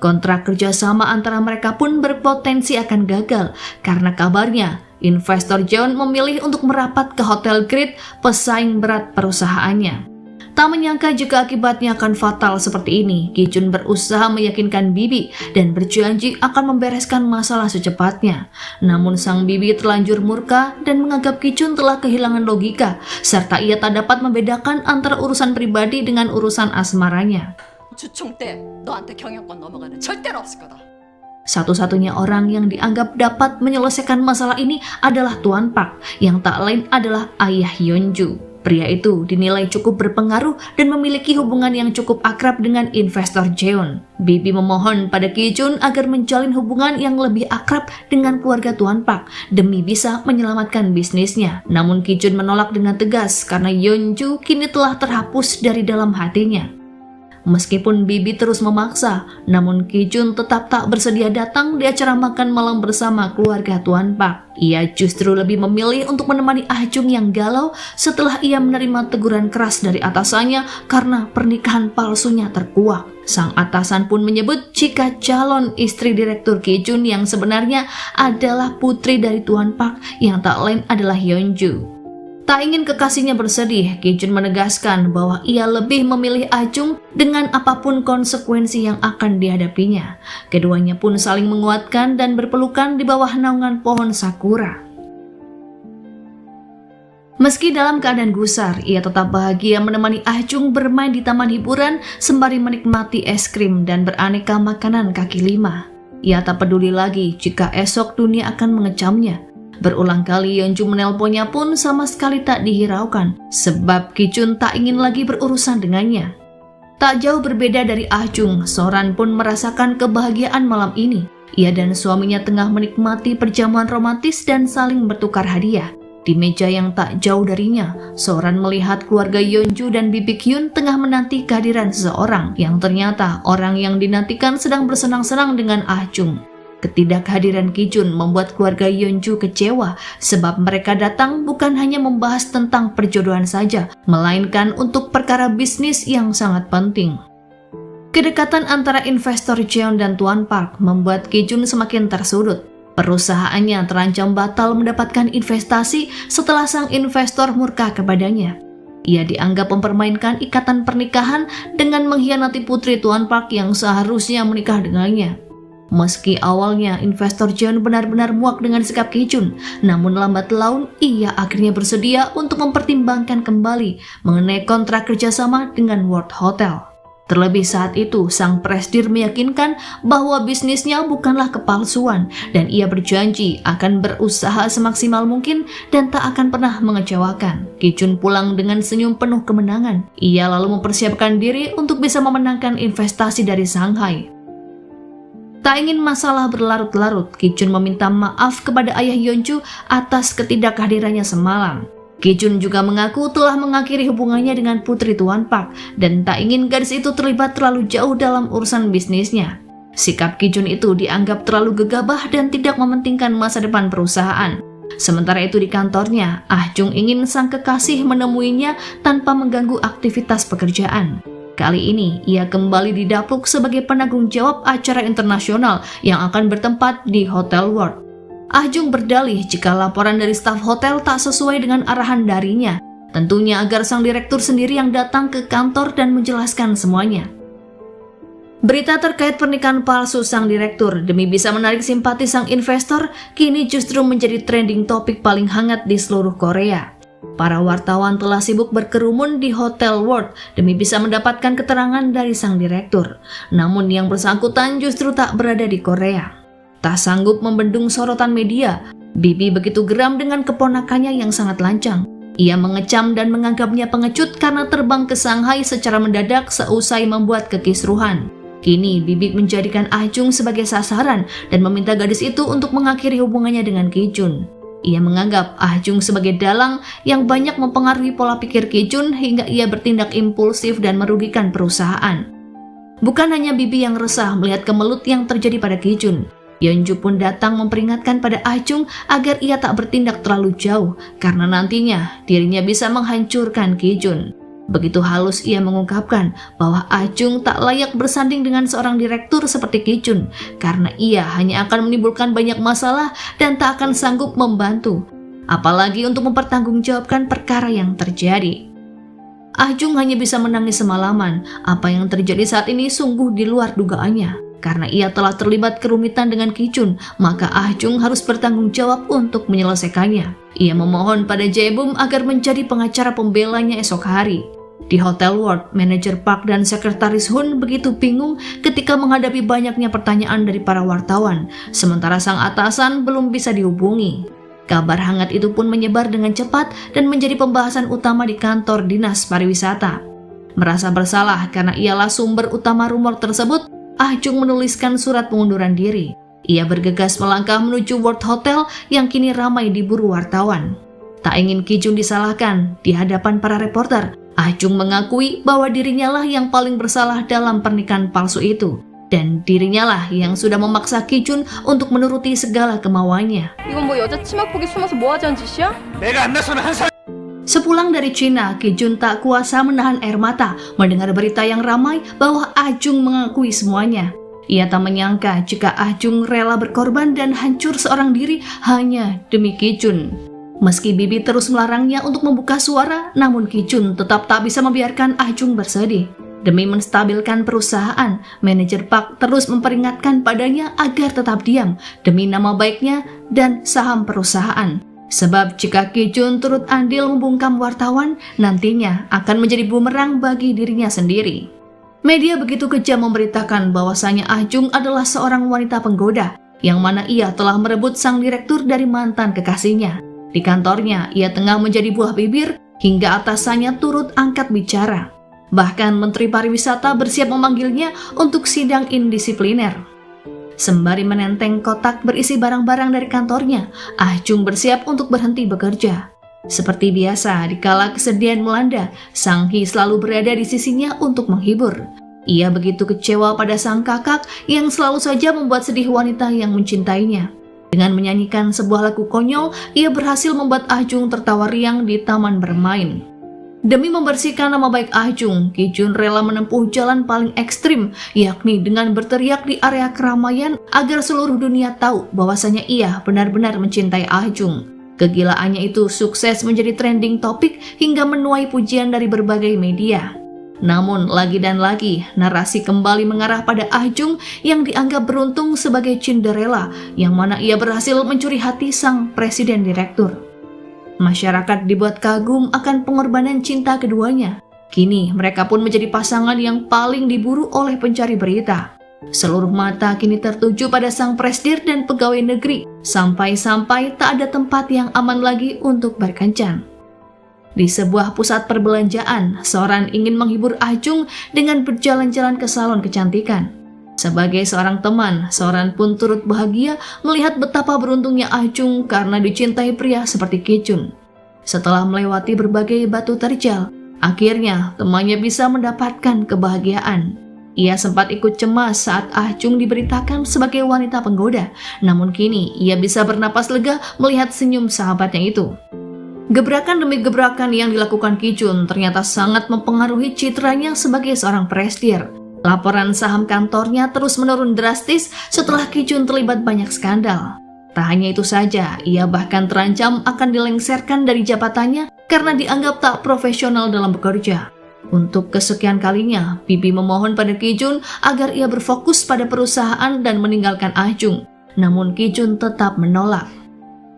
Kontrak kerjasama antara mereka pun berpotensi akan gagal karena kabarnya investor Jeon memilih untuk merapat ke Hotel Grid, pesaing berat perusahaannya. Tak menyangka jika akibatnya akan fatal seperti ini, Ki Jun berusaha meyakinkan Bibi dan berjanji akan membereskan masalah secepatnya. Namun sang Bibi terlanjur murka dan menganggap Ki Jun telah kehilangan logika, serta ia tak dapat membedakan antara urusan pribadi dengan urusan asmaranya. 주총 때 너한테 경영권 넘어가는 절대로 없을 거다. Satu-satunya orang yang dianggap dapat menyelesaikan masalah ini adalah Tuan Park, yang tak lain adalah ayah Yeonju. Pria itu dinilai cukup berpengaruh dan memiliki hubungan yang cukup akrab dengan investor Jeon. Bibi memohon pada Ki Jun agar menjalin hubungan yang lebih akrab dengan keluarga Tuan Park demi bisa menyelamatkan bisnisnya. Namun Ki Jun menolak dengan tegas karena Yeonju kini telah terhapus dari dalam hatinya. Meskipun Bibi terus memaksa, namun Ki Jun tetap tak bersedia datang di acara makan malam bersama keluarga Tuan Park. Ia justru lebih memilih untuk menemani Ah Jung yang galau setelah ia menerima teguran keras dari atasannya karena pernikahan palsunya terkuak. Sang atasan pun menyebut jika calon istri direktur Ki Jun yang sebenarnya adalah putri dari Tuan Park yang tak lain adalah Yeonju. Tak ingin kekasihnya bersedih, Ki Jun menegaskan bahwa ia lebih memilih Ah Jung dengan apapun konsekuensi yang akan dihadapinya. Keduanya pun saling menguatkan dan berpelukan di bawah naungan pohon sakura. Meski dalam keadaan gusar, ia tetap bahagia menemani Ah Jung bermain di taman hiburan sembari menikmati es krim dan beraneka makanan kaki lima. Ia tak peduli lagi jika esok dunia akan mengecamnya. Berulang kali Yeonju menelponnya pun sama sekali tak dihiraukan, sebab Ki Jun tak ingin lagi berurusan dengannya. Tak jauh berbeda dari Ah Jung, Soran pun merasakan kebahagiaan malam ini. Ia dan suaminya tengah menikmati perjamuan romantis dan saling bertukar hadiah. Di meja yang tak jauh darinya, Soran melihat keluarga Yeonju dan Bibi Kyun tengah menanti kehadiran seseorang, yang ternyata orang yang dinantikan sedang bersenang-senang dengan Ah Jung. Ketidakhadiran Ki Jun membuat keluarga Yeonju kecewa sebab mereka datang bukan hanya membahas tentang perjodohan saja, melainkan untuk perkara bisnis yang sangat penting. Kedekatan antara investor Jeon dan Tuan Park membuat Ki Jun semakin tersudut. Perusahaannya terancam batal mendapatkan investasi setelah sang investor murka kepadanya. Ia dianggap mempermainkan ikatan pernikahan dengan mengkhianati putri Tuan Park yang seharusnya menikah dengannya. Meski awalnya investor John benar-benar muak dengan sikap Ki Jun, namun lambat laun ia akhirnya bersedia untuk mempertimbangkan kembali mengenai kontrak kerjasama dengan World Hotel. Terlebih saat itu, sang presidir meyakinkan bahwa bisnisnya bukanlah kepalsuan dan ia berjanji akan berusaha semaksimal mungkin dan tak akan pernah mengecewakan. Ki Jun pulang dengan senyum penuh kemenangan. Ia lalu mempersiapkan diri untuk bisa memenangkan investasi dari Shanghai. Tak ingin masalah berlarut-larut, Ki Jun meminta maaf kepada ayah Yeonju atas ketidakhadirannya semalam. Ki Jun juga mengaku telah mengakhiri hubungannya dengan putri Tuan Park dan tak ingin gadis itu terlibat terlalu jauh dalam urusan bisnisnya. Sikap Ki Jun itu dianggap terlalu gegabah dan tidak mementingkan masa depan perusahaan. Sementara itu di kantornya, Ah Jung ingin sang kekasih menemuinya tanpa mengganggu aktivitas pekerjaan. Kali ini, ia kembali didapuk sebagai penanggung jawab acara internasional yang akan bertempat di Hotel World. Ah Jung berdalih jika laporan dari staf hotel tak sesuai dengan arahan darinya, tentunya agar sang direktur sendiri yang datang ke kantor dan menjelaskan semuanya. Berita terkait pernikahan palsu sang direktur demi bisa menarik simpati sang investor kini justru menjadi trending topik paling hangat di seluruh Korea. Para wartawan telah sibuk berkerumun di Hotel World demi bisa mendapatkan keterangan dari sang direktur. Namun yang bersangkutan justru tak berada di Korea. Tak sanggup membendung sorotan media, Bibi begitu geram dengan keponakannya yang sangat lancang. Ia mengecam dan menganggapnya pengecut karena terbang ke Shanghai secara mendadak seusai membuat kekisruhan. Kini Bibi menjadikan Ah Jung sebagai sasaran dan meminta gadis itu untuk mengakhiri hubungannya dengan Ki Jun. Ia menganggap Ah Jung sebagai dalang yang banyak mempengaruhi pola pikir Ki Jun hingga ia bertindak impulsif dan merugikan perusahaan. Bukan hanya Bibi yang resah melihat kemelut yang terjadi pada Ki Jun. Yeonju pun datang memperingatkan pada Ah Jung agar ia tak bertindak terlalu jauh karena nantinya dirinya bisa menghancurkan Ki Jun. Begitu halus ia mengungkapkan bahwa Ah Jung tak layak bersanding dengan seorang direktur seperti Ki Jun karena ia hanya akan menimbulkan banyak masalah dan tak akan sanggup membantu, apalagi untuk mempertanggungjawabkan perkara yang terjadi. Ah Jung hanya bisa menangis semalaman. Apa yang terjadi saat ini sungguh di luar dugaannya. Karena ia telah terlibat kerumitan dengan Ki Jun, maka Ah Jung harus bertanggung jawab untuk menyelesaikannya. Ia memohon pada Jae-bum agar menjadi pengacara pembelanya esok hari. Di Hotel World, manajer Park dan sekretaris Hun begitu bingung ketika menghadapi banyaknya pertanyaan dari para wartawan, sementara sang atasan belum bisa dihubungi. Kabar hangat itu pun menyebar dengan cepat dan menjadi pembahasan utama di kantor dinas pariwisata. Merasa bersalah karena ialah sumber utama rumor tersebut, Ah Jung menuliskan surat pengunduran diri. Ia bergegas melangkah menuju World Hotel yang kini ramai diburu wartawan. Tak ingin Ki Jun disalahkan di hadapan para reporter, Ah Jung mengakui bahwa dirinya lah yang paling bersalah dalam pernikahan palsu itu. Dan dirinya lah yang sudah memaksa Ki Jun untuk menuruti segala kemauannya. 이건 뭐 여자 치마폭에 숨어서 뭐 하자는 짓이야? 내가 안 나서는 한 사람. Sepulang dari Cina, Ki Jun tak kuasa menahan air mata mendengar berita yang ramai bahwa Ah Jung mengakui semuanya. Ia tak menyangka jika Ah Jung rela berkorban dan hancur seorang diri hanya demi Ki Jun. Meski Bibi terus melarangnya untuk membuka suara, namun Ki Jun tetap tak bisa membiarkan Ah Jung bersedih. Demi menstabilkan perusahaan, manajer Park terus memperingatkan padanya agar tetap diam demi nama baiknya dan saham perusahaan. Sebab jika Ki Jun turut andil membungkam wartawan, nantinya akan menjadi bumerang bagi dirinya sendiri. Media begitu kejam memberitakan bahwasanya Ah Jung adalah seorang wanita penggoda, yang mana ia telah merebut sang direktur dari mantan kekasihnya. Di kantornya, ia tengah menjadi buah bibir, hingga atasannya turut angkat bicara. Bahkan Menteri Pariwisata bersiap memanggilnya untuk sidang indisipliner. Sembari menenteng kotak berisi barang-barang dari kantornya, Ah Jung bersiap untuk berhenti bekerja. Seperti biasa, dikala kesedihan melanda, Sang Hee selalu berada di sisinya untuk menghibur. Ia begitu kecewa pada sang kakak yang selalu saja membuat sedih wanita yang mencintainya. Dengan menyanyikan sebuah lagu konyol, ia berhasil membuat Ah Jung tertawa riang di taman bermain. Demi membersihkan nama baik Ah Jung, Ki Jun rela menempuh jalan paling ekstrim, yakni dengan berteriak di area keramaian agar seluruh dunia tahu bahwasanya ia benar-benar mencintai Ah Jung. Kegilaannya itu sukses menjadi trending topik hingga menuai pujian dari berbagai media. Namun lagi dan lagi narasi kembali mengarah pada Ah Jung yang dianggap beruntung sebagai Cinderella yang mana ia berhasil mencuri hati sang presiden direktur. Masyarakat dibuat kagum akan pengorbanan cinta keduanya. Kini mereka pun menjadi pasangan yang paling diburu oleh pencari berita. Seluruh mata kini tertuju pada sang presdir dan pegawai negeri, sampai-sampai tak ada tempat yang aman lagi untuk berkencan. Di sebuah pusat perbelanjaan, seorang ingin menghibur Ah Jung dengan berjalan-jalan ke salon kecantikan. Sebagai seorang teman, seorang pun turut bahagia melihat betapa beruntungnya Ah Jung karena dicintai pria seperti Ki Jun. Setelah melewati berbagai batu terjal, akhirnya temannya bisa mendapatkan kebahagiaan. Ia sempat ikut cemas saat Ah Jung diberitakan sebagai wanita penggoda, namun kini ia bisa bernapas lega melihat senyum sahabatnya itu. Gebrakan demi gebrakan yang dilakukan Ki Jun ternyata sangat mempengaruhi citranya sebagai seorang presdir. Laporan saham kantornya terus menurun drastis setelah Ki Jun terlibat banyak skandal. Tak hanya itu saja, ia bahkan terancam akan dilengsarkan dari jabatannya karena dianggap tak profesional dalam bekerja. Untuk kesekian kalinya, Bibi memohon pada Ki Jun agar ia berfokus pada perusahaan dan meninggalkan Ah Jung. Namun Ki Jun tetap menolak.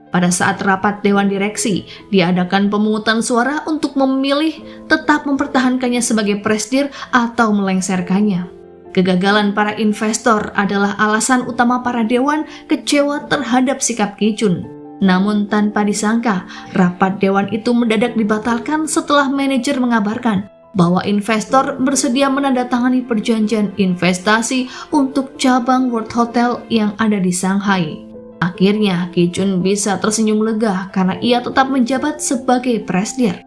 Pada saat rapat Dewan Direksi, diadakan pemungutan suara untuk memilih tetap mempertahankannya sebagai presdir atau melengsarkannya. Kegagalan para investor adalah alasan utama para dewan kecewa terhadap sikap Ki Jun. Namun tanpa disangka, rapat dewan itu mendadak dibatalkan setelah manajer mengabarkan bahwa investor bersedia menandatangani perjanjian investasi untuk cabang World Hotel yang ada di Shanghai. Akhirnya, Ki Jun bisa tersenyum lega karena ia tetap menjabat sebagai presdir.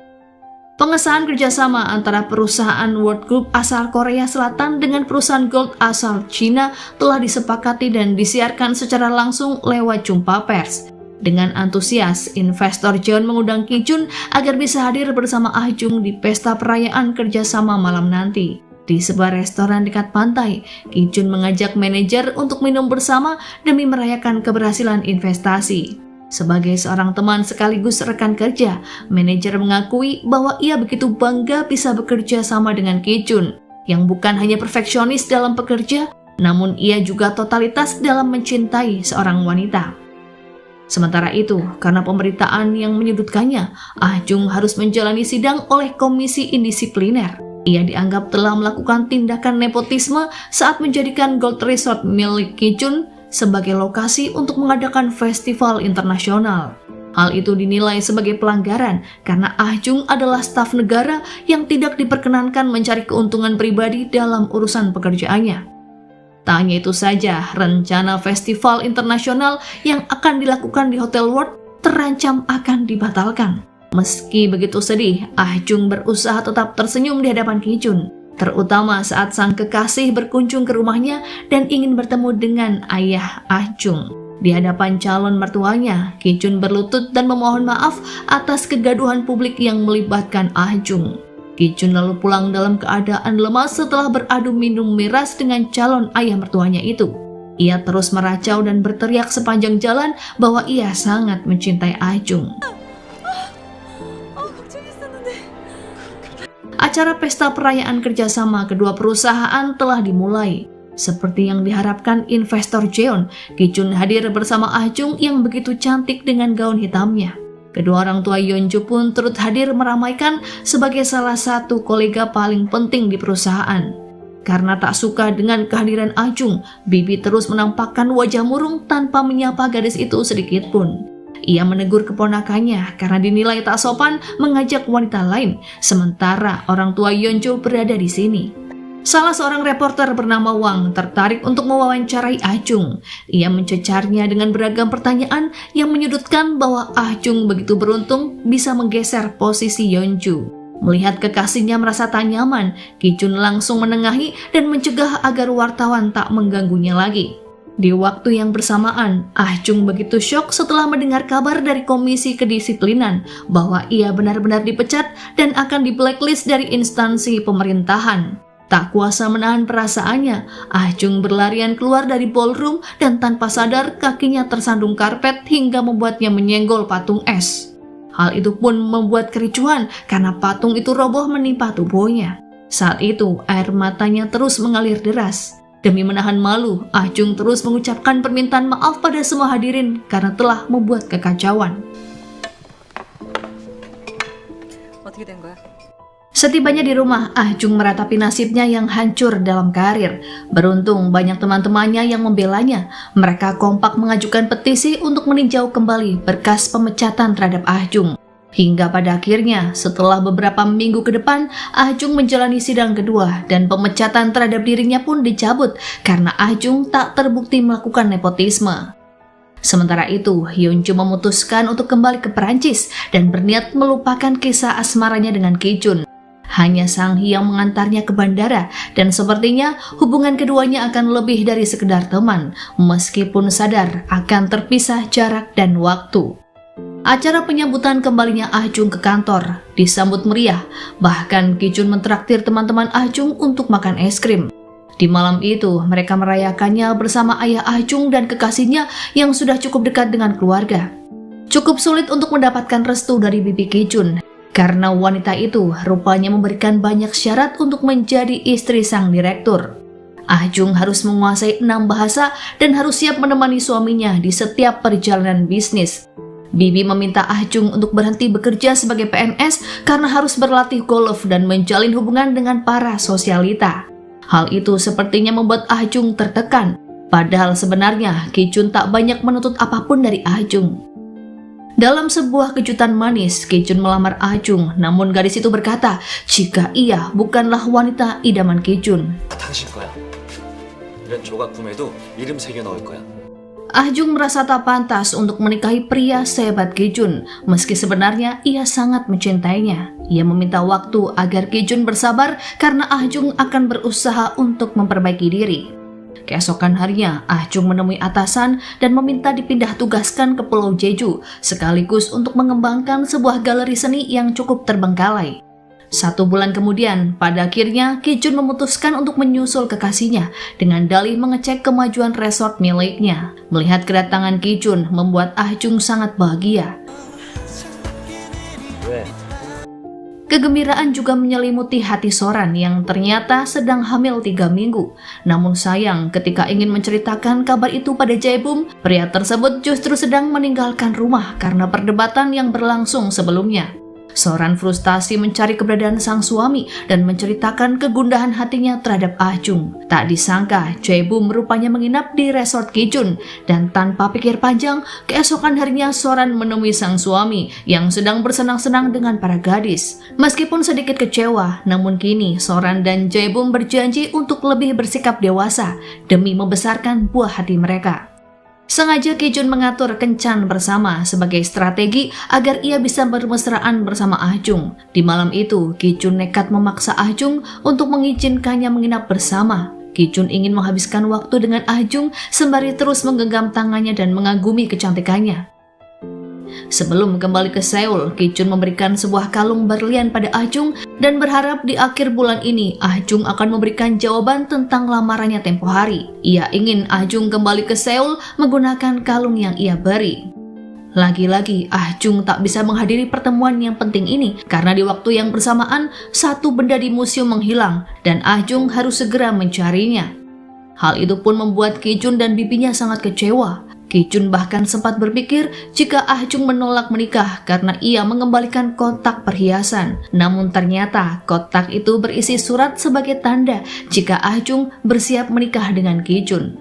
Pengesahan kerjasama antara perusahaan World Group asal Korea Selatan dengan perusahaan Gold asal China telah disepakati dan disiarkan secara langsung lewat jumpa pers. Dengan antusias, investor Jeon mengundang Ki Jun agar bisa hadir bersama Ah Jung di pesta perayaan kerjasama malam nanti. Di sebuah restoran dekat pantai, Ki Jun mengajak manajer untuk minum bersama demi merayakan keberhasilan investasi. Sebagai seorang teman sekaligus rekan kerja, manajer mengakui bahwa ia begitu bangga bisa bekerja sama dengan Ki Jun, yang bukan hanya perfeksionis dalam bekerja, namun ia juga totalitas dalam mencintai seorang wanita. Sementara itu, karena pemberitaan yang menyudutkannya, Ah Jung harus menjalani sidang oleh komisi indisipliner. Ia dianggap telah melakukan tindakan nepotisme saat menjadikan Gold Resort milik Ki Jun sebagai lokasi untuk mengadakan festival internasional. Hal itu dinilai sebagai pelanggaran karena Ah Jung adalah staf negara yang tidak diperkenankan mencari keuntungan pribadi dalam urusan pekerjaannya. Tak hanya itu saja, rencana festival internasional yang akan dilakukan di Hotel World terancam akan dibatalkan. Meski begitu sedih, Ah Jung berusaha tetap tersenyum di hadapan Ki Jun, terutama saat sang kekasih berkunjung ke rumahnya dan ingin bertemu dengan ayah Ah Jung. Di hadapan calon mertuanya, Ki Jun berlutut dan memohon maaf atas kegaduhan publik yang melibatkan Ah Jung. Ki Jun lalu pulang dalam keadaan lemas setelah beradu minum miras dengan calon ayah mertuanya itu. Ia terus meracau dan berteriak sepanjang jalan bahwa ia sangat mencintai Ah Jung. Acara pesta perayaan kerjasama kedua perusahaan telah dimulai. Seperti yang diharapkan investor Jeon, Ki Jun hadir bersama Ah Jung yang begitu cantik dengan gaun hitamnya. Kedua orang tua Yeonju pun turut hadir meramaikan sebagai salah satu kolega paling penting di perusahaan. Karena tak suka dengan kehadiran Ah Jung, Bibi terus menampakkan wajah murung tanpa menyapa gadis itu sedikit pun. Ia menegur keponakannya karena dinilai tak sopan mengajak wanita lain, sementara orang tua Yeonju berada di sini. Salah seorang reporter bernama Wang tertarik untuk mewawancarai Ah Jung. Ia mencecarnya dengan beragam pertanyaan yang menyudutkan bahwa Ah Jung begitu beruntung bisa menggeser posisi Yeonju. Melihat kekasihnya merasa tak nyaman, Ki Jun langsung menengahi dan mencegah agar wartawan tak mengganggunya lagi. Di waktu yang bersamaan, Ah Jung begitu syok setelah mendengar kabar dari Komisi Kedisiplinan bahwa ia benar-benar dipecat dan akan di blacklist dari instansi pemerintahan. Tak kuasa menahan perasaannya, Ah Jung berlarian keluar dari ballroom dan tanpa sadar kakinya tersandung karpet hingga membuatnya menyenggol patung es. Hal itu pun membuat kericuhan karena patung itu roboh menimpa tubuhnya. Saat itu, air matanya terus mengalir deras. Demi menahan malu, Ah Jung terus mengucapkan permintaan maaf pada semua hadirin karena telah membuat kekacauan. 어떻게 된 거야? Setibanya di rumah, Ah Jung meratapi nasibnya yang hancur dalam karir. Beruntung banyak teman-temannya yang membelanya. Mereka kompak mengajukan petisi untuk meninjau kembali berkas pemecatan terhadap Ah Jung. Hingga pada akhirnya, setelah beberapa minggu ke depan, Ah Jung menjalani sidang kedua dan pemecatan terhadap dirinya pun dicabut karena Ah Jung tak terbukti melakukan nepotisme. Sementara itu, Hyun Joo memutuskan untuk kembali ke Perancis dan berniat melupakan kisah asmaranya dengan Ki Jun. Hanya Sang Hee yang mengantarnya ke bandara dan sepertinya hubungan keduanya akan lebih dari sekedar teman, meskipun sadar akan terpisah jarak dan waktu. Acara penyambutan kembalinya Ah Jung ke kantor disambut meriah, bahkan Ki Jun mentraktir teman-teman Ah Jung untuk makan es krim. Di malam itu, mereka merayakannya bersama ayah Ah Jung dan kekasihnya yang sudah cukup dekat dengan keluarga. Cukup sulit untuk mendapatkan restu dari bibi Ki Jun, karena wanita itu rupanya memberikan banyak syarat untuk menjadi istri sang direktur. Ah Jung harus menguasai 6 bahasa dan harus siap menemani suaminya di setiap perjalanan bisnis. Bibi meminta Ah Jung untuk berhenti bekerja sebagai PNS karena harus berlatih golf dan menjalin hubungan dengan para sosialita. Hal itu sepertinya membuat Ah Jung tertekan, padahal sebenarnya Ki Jun tak banyak menuntut apapun dari Ah Jung. Dalam sebuah kejutan manis, Ki Jun melamar Ah Jung, namun gadis itu berkata jika ia bukanlah wanita idaman Ki Jun. 당신 거야. 이런 조각 구매도 이름 새겨 넣을 거야. Ah Jung merasa tak pantas untuk menikahi pria sehebat Ki Jun, meski sebenarnya ia sangat mencintainya. Ia meminta waktu agar Ki Jun bersabar karena Ah Jung akan berusaha untuk memperbaiki diri. Keesokan harinya, Ah Jung menemui atasan dan meminta dipindah tugaskan ke Pulau Jeju, sekaligus untuk mengembangkan sebuah galeri seni yang cukup terbengkalai. 1 bulan kemudian, pada akhirnya Ki Jun memutuskan untuk menyusul kekasihnya dengan dalih mengecek kemajuan resort miliknya. Melihat kedatangan Ki Jun membuat Ah Jung sangat bahagia. Kegembiraan juga menyelimuti hati Soran yang ternyata sedang hamil 3 minggu. Namun sayang, ketika ingin menceritakan kabar itu pada Jaebum, pria tersebut justru sedang meninggalkan rumah karena perdebatan yang berlangsung sebelumnya. Soran frustasi mencari keberadaan sang suami dan menceritakan kegundahan hatinya terhadap Ah Jung. Tak disangka, Jaebum rupanya menginap di resort Ki Jun dan tanpa pikir panjang, keesokan harinya Soran menemui sang suami yang sedang bersenang-senang dengan para gadis. Meskipun sedikit kecewa, namun kini Soran dan Jaebum berjanji untuk lebih bersikap dewasa demi membesarkan buah hati mereka. Sengaja Ki Jun mengatur kencan bersama sebagai strategi agar ia bisa bermesraan bersama Ah Jung. Di malam itu, Ki Jun nekat memaksa Ah Jung untuk mengizinkannya menginap bersama. Ki Jun ingin menghabiskan waktu dengan Ah Jung sembari terus menggenggam tangannya dan mengagumi kecantikannya. Sebelum kembali ke Seoul, Ki Jun memberikan sebuah kalung berlian pada Ah Jung dan berharap di akhir bulan ini Ah Jung akan memberikan jawaban tentang lamarannya tempo hari. Ia ingin Ah Jung kembali ke Seoul menggunakan kalung yang ia beri. Lagi-lagi Ah Jung tak bisa menghadiri pertemuan yang penting ini karena di waktu yang bersamaan satu benda di museum menghilang dan Ah Jung harus segera mencarinya. Hal itu pun membuat Ki Jun dan bibinya sangat kecewa. Ki Jun bahkan sempat berpikir jika Ah Jung menolak menikah karena ia mengembalikan kotak perhiasan. Namun ternyata kotak itu berisi surat sebagai tanda jika Ah Jung bersiap menikah dengan Ki Jun.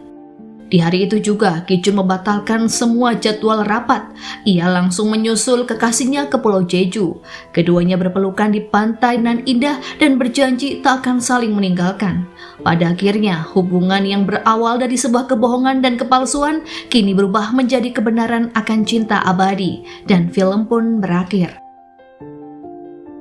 Di hari itu juga Ki Jun membatalkan semua jadwal rapat. Ia langsung menyusul kekasihnya ke Pulau Jeju. Keduanya berpelukan di pantai nan indah dan berjanji tak akan saling meninggalkan. Pada akhirnya, hubungan yang berawal dari sebuah kebohongan dan kepalsuan kini berubah menjadi kebenaran akan cinta abadi dan film pun berakhir.